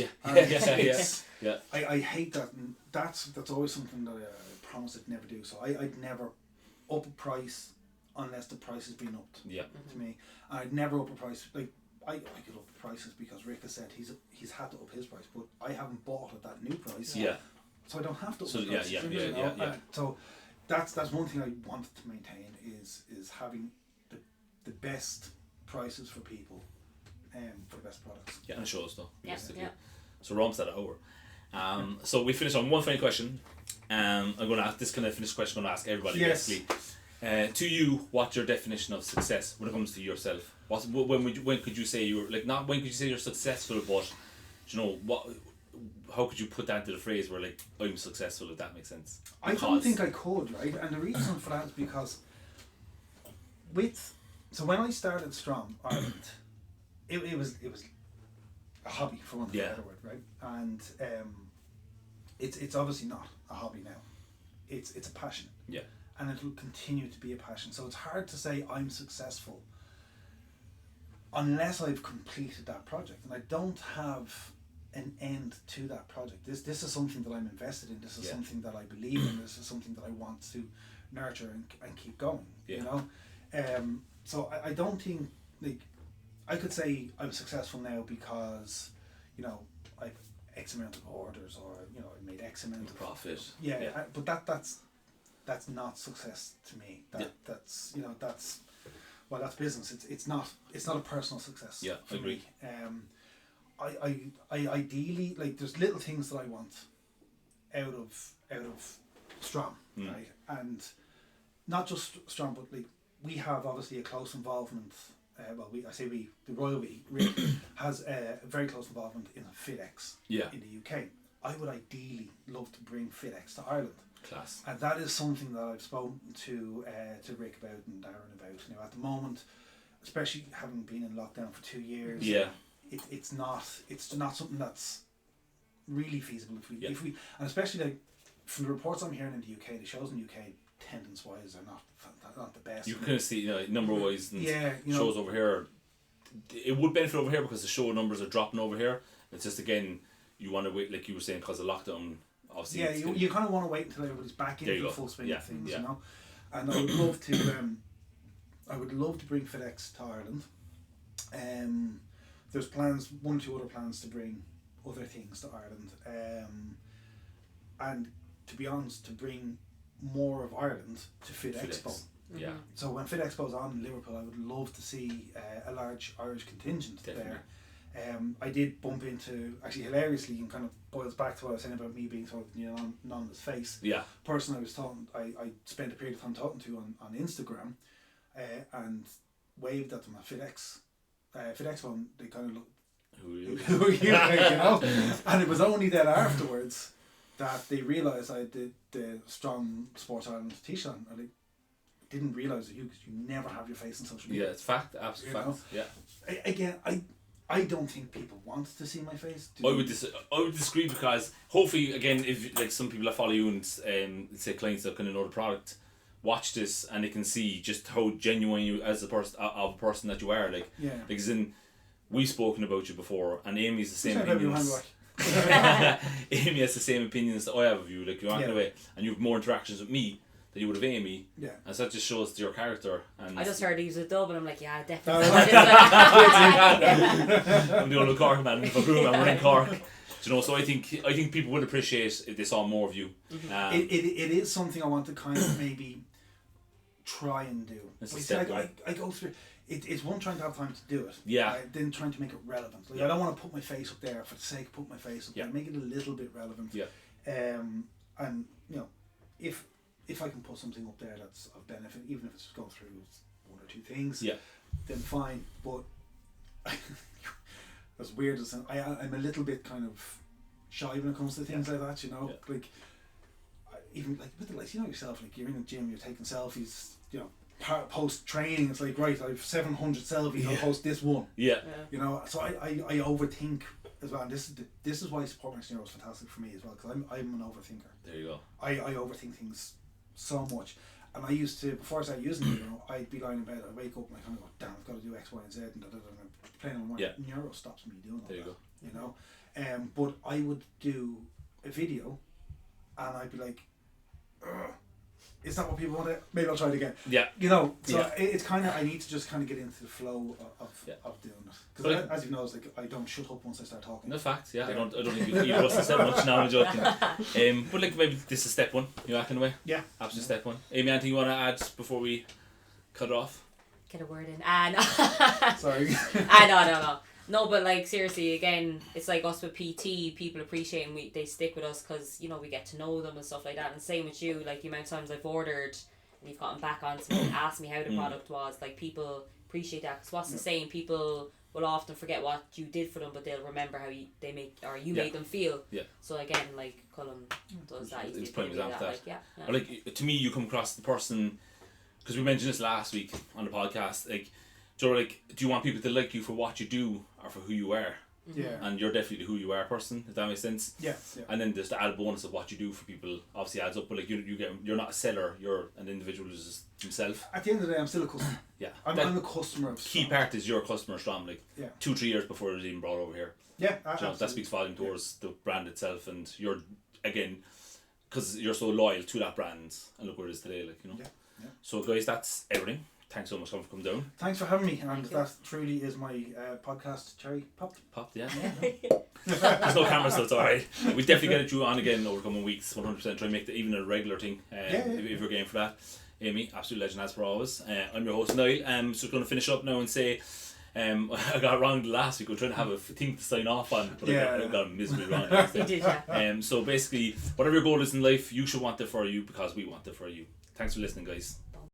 [SPEAKER 3] I hate that, and that's always something that I promise I'd never do. So I'd never up a price unless the price has been upped to me. And I'd never up a price. Like, I could up the prices because Rick has said he's had to up his price, but I haven't bought at that new price. So I don't have to up the price. So that's one thing I wanted to maintain is having the best prices for people for the best products.
[SPEAKER 1] And it shows though. So Rom's at it over. So we finish on one final question. I'm going to ask this kind of finished question. I'm going to ask everybody basically. To you, what's your definition of success when it comes to yourself? When could you say you were like, not when could you say you're successful, but you know how could you put that into the phrase where like I'm successful, if that makes sense?
[SPEAKER 3] I don't think I could, right? And the reason for that is because so when I started STROM Ireland, it was a hobby, for want of a better word, right? And it's obviously not a hobby now. It's a passion.
[SPEAKER 1] Yeah.
[SPEAKER 3] And it will continue to be a passion. So it's hard to say I'm successful unless I've completed that project, and I don't have an end to that project. This is something that I'm invested in. This is something that I believe in. This is something that I want to nurture and keep going.
[SPEAKER 1] Yeah.
[SPEAKER 3] You know, so I don't think like I could say I'm successful now because, you know, I've X amount of orders, or you know, I made X amount of
[SPEAKER 1] profit.
[SPEAKER 3] Yeah. But that's not success to me. That's, you know, that's business. It's not a personal success.
[SPEAKER 1] Yeah,
[SPEAKER 3] for
[SPEAKER 1] I agree.
[SPEAKER 3] Me. I ideally, like, there's little things that I want out of STROM, right? And not just STROM, but like we have obviously a close involvement. The Royal Rick has a very close involvement in FitX in the UK. I would ideally love to bring FitX to Ireland.
[SPEAKER 1] Class.
[SPEAKER 3] And that is something that I've spoken to Rick about and Darren about. You know, at the moment, especially having been in lockdown for 2 years, it's not something that's really feasible if we and especially like from the reports I'm hearing in the UK, the shows in the UK attendance wise are not the best.
[SPEAKER 1] You can see, you know, number wise and
[SPEAKER 3] you know,
[SPEAKER 1] shows over here. It would benefit over here because the show numbers are dropping over here. It's just, again, you want to wait, like you were saying, because of lockdown. Obviously,
[SPEAKER 3] you kind of want to wait until everybody's back into the full swing of things, you know. And I would love to bring FitX to Ireland. There's plans, 1 or 2 other plans to bring other things to Ireland, and to be honest, to bring more of Ireland to Fit Expo.
[SPEAKER 1] Yeah.
[SPEAKER 3] So when Fit Expo's on in Liverpool, I would love to see a large Irish contingent there. I did bump into, actually hilariously, and kind of boils back to what I was saying about me being sort of, you know, anonymous face. Yeah. Person I spent a period of time talking to on Instagram, and waved at them at FitX. Fit Expo, and they kind of looked, who are you? You know? And it was only then afterwards that they realised I did the STROM Sports Ireland t-shirt. I didn't realise it, because you never have your face on social media.
[SPEAKER 1] Yeah, it's fact, absolute fact. Yeah.
[SPEAKER 3] Again, I don't think people want to see my face.
[SPEAKER 1] I would disagree, because hopefully, again, if like some people that follow you and say clients that kind of know the product, watch this and they can see just how genuine you as a person that you are. Like, because we've spoken about you before, and Amy's the same opinions. Amy has the same opinions that I have of you. Like, you're not away, and you have more interactions with me than you would have Amy. Yeah. And so that just shows your character. And
[SPEAKER 2] I just heard he was a dub, and I'm like, yeah, definitely.
[SPEAKER 1] I'm the old Cork man in the room. I'm running Cork. Do you know? So I think people would appreciate if they saw more of you.
[SPEAKER 3] Mm-hmm. It is something I want to kind of maybe try and do. I go through. It's one, trying to have time to do it. Yeah. Then trying to make it relevant. Like, I don't want to put my face up there for the sake of putting my face up there. Make it a little bit relevant. Yeah. And you know, if I can put something up there that's of benefit, even if it's just going through 1 or 2 things, then fine. But as weird as I'm a little bit kind of shy when it comes to things like that. You know, like even like with the lights, you know yourself. Like, you're in the gym, you're taking selfies. You know. Post training, it's like, right, I have 700 selfies, I'll post this one. You know, so I overthink as well, and this is why support next year was fantastic for me as well, because I'm an overthinker. There you go. I overthink things so much, and I used to, before I started using it, you know, I'd be lying in bed, I'd wake up and I kind of go, damn, I've got to do X, Y, and Z, and I'm playing on my neuro stops me doing all that. You know, but I would do a video, and I'd be like, ugh. Is that what people want? Maybe I'll try it again. Yeah. You know, so it's kind of, I need to just kind of get into the flow of doing it. Because as you know, it's like, I don't shut up once I start talking.
[SPEAKER 1] No facts, I don't think either of us have said much now, I'm joking. But like, maybe this is step 1, you reckon, away? Yeah. Absolutely step 1. Amy, anything you want to add before we cut it off?
[SPEAKER 2] Get a word in.
[SPEAKER 3] Sorry.
[SPEAKER 2] No. No, but like, seriously, again, it's like us with PT, people appreciate and they stick with us because, you know, we get to know them and stuff like that. And same with you, like the amount of times I've ordered and you've gotten back on to me and asked me how the product was, like, people appreciate that, because what's the saying, people will often forget what you did for them, but they'll remember how you made them feel.
[SPEAKER 1] Yeah.
[SPEAKER 2] So again, like, Colm does that.
[SPEAKER 1] It's prime example of that.
[SPEAKER 2] Like, yeah.
[SPEAKER 1] Like, to me, you come across the person, because we mentioned this last week on the podcast, like, do you want people to like you for what you do or for who you are?
[SPEAKER 3] Yeah.
[SPEAKER 1] And you're definitely the who you are person, if that makes sense.
[SPEAKER 3] Yeah.
[SPEAKER 1] And then there's the added bonus of what you do for people obviously adds up, but like you're not a seller, you're an individual who's just himself.
[SPEAKER 3] At the end of the day, I'm still a customer.
[SPEAKER 1] Yeah.
[SPEAKER 3] I'm a customer of
[SPEAKER 1] Key part is your customer STROM, like 2-3 years before it was even brought over here.
[SPEAKER 3] Yeah,
[SPEAKER 1] that speaks volume towards the brand itself, and you're, again, because you're so loyal to that brand, and look where it is today, like, you know.
[SPEAKER 3] Yeah.
[SPEAKER 1] So guys, that's everything. Thanks so much for coming down.
[SPEAKER 3] Thanks for having me, and that truly is my podcast cherry popped.
[SPEAKER 1] Popped, yeah. There's no camera, so it's alright. We'll definitely get you on again over the coming weeks, 100%. Try and make it even a regular thing, if you're game for that. Amy, absolute legend as per always. I'm your host Niall. So going to finish up now and say, I got it wrong last week. We were trying to have a thing to sign off on, but I got it miserably wrong.
[SPEAKER 2] You did, yeah.
[SPEAKER 1] So basically, whatever your goal is in life, you should want it for you because we want it for you. Thanks for listening, guys.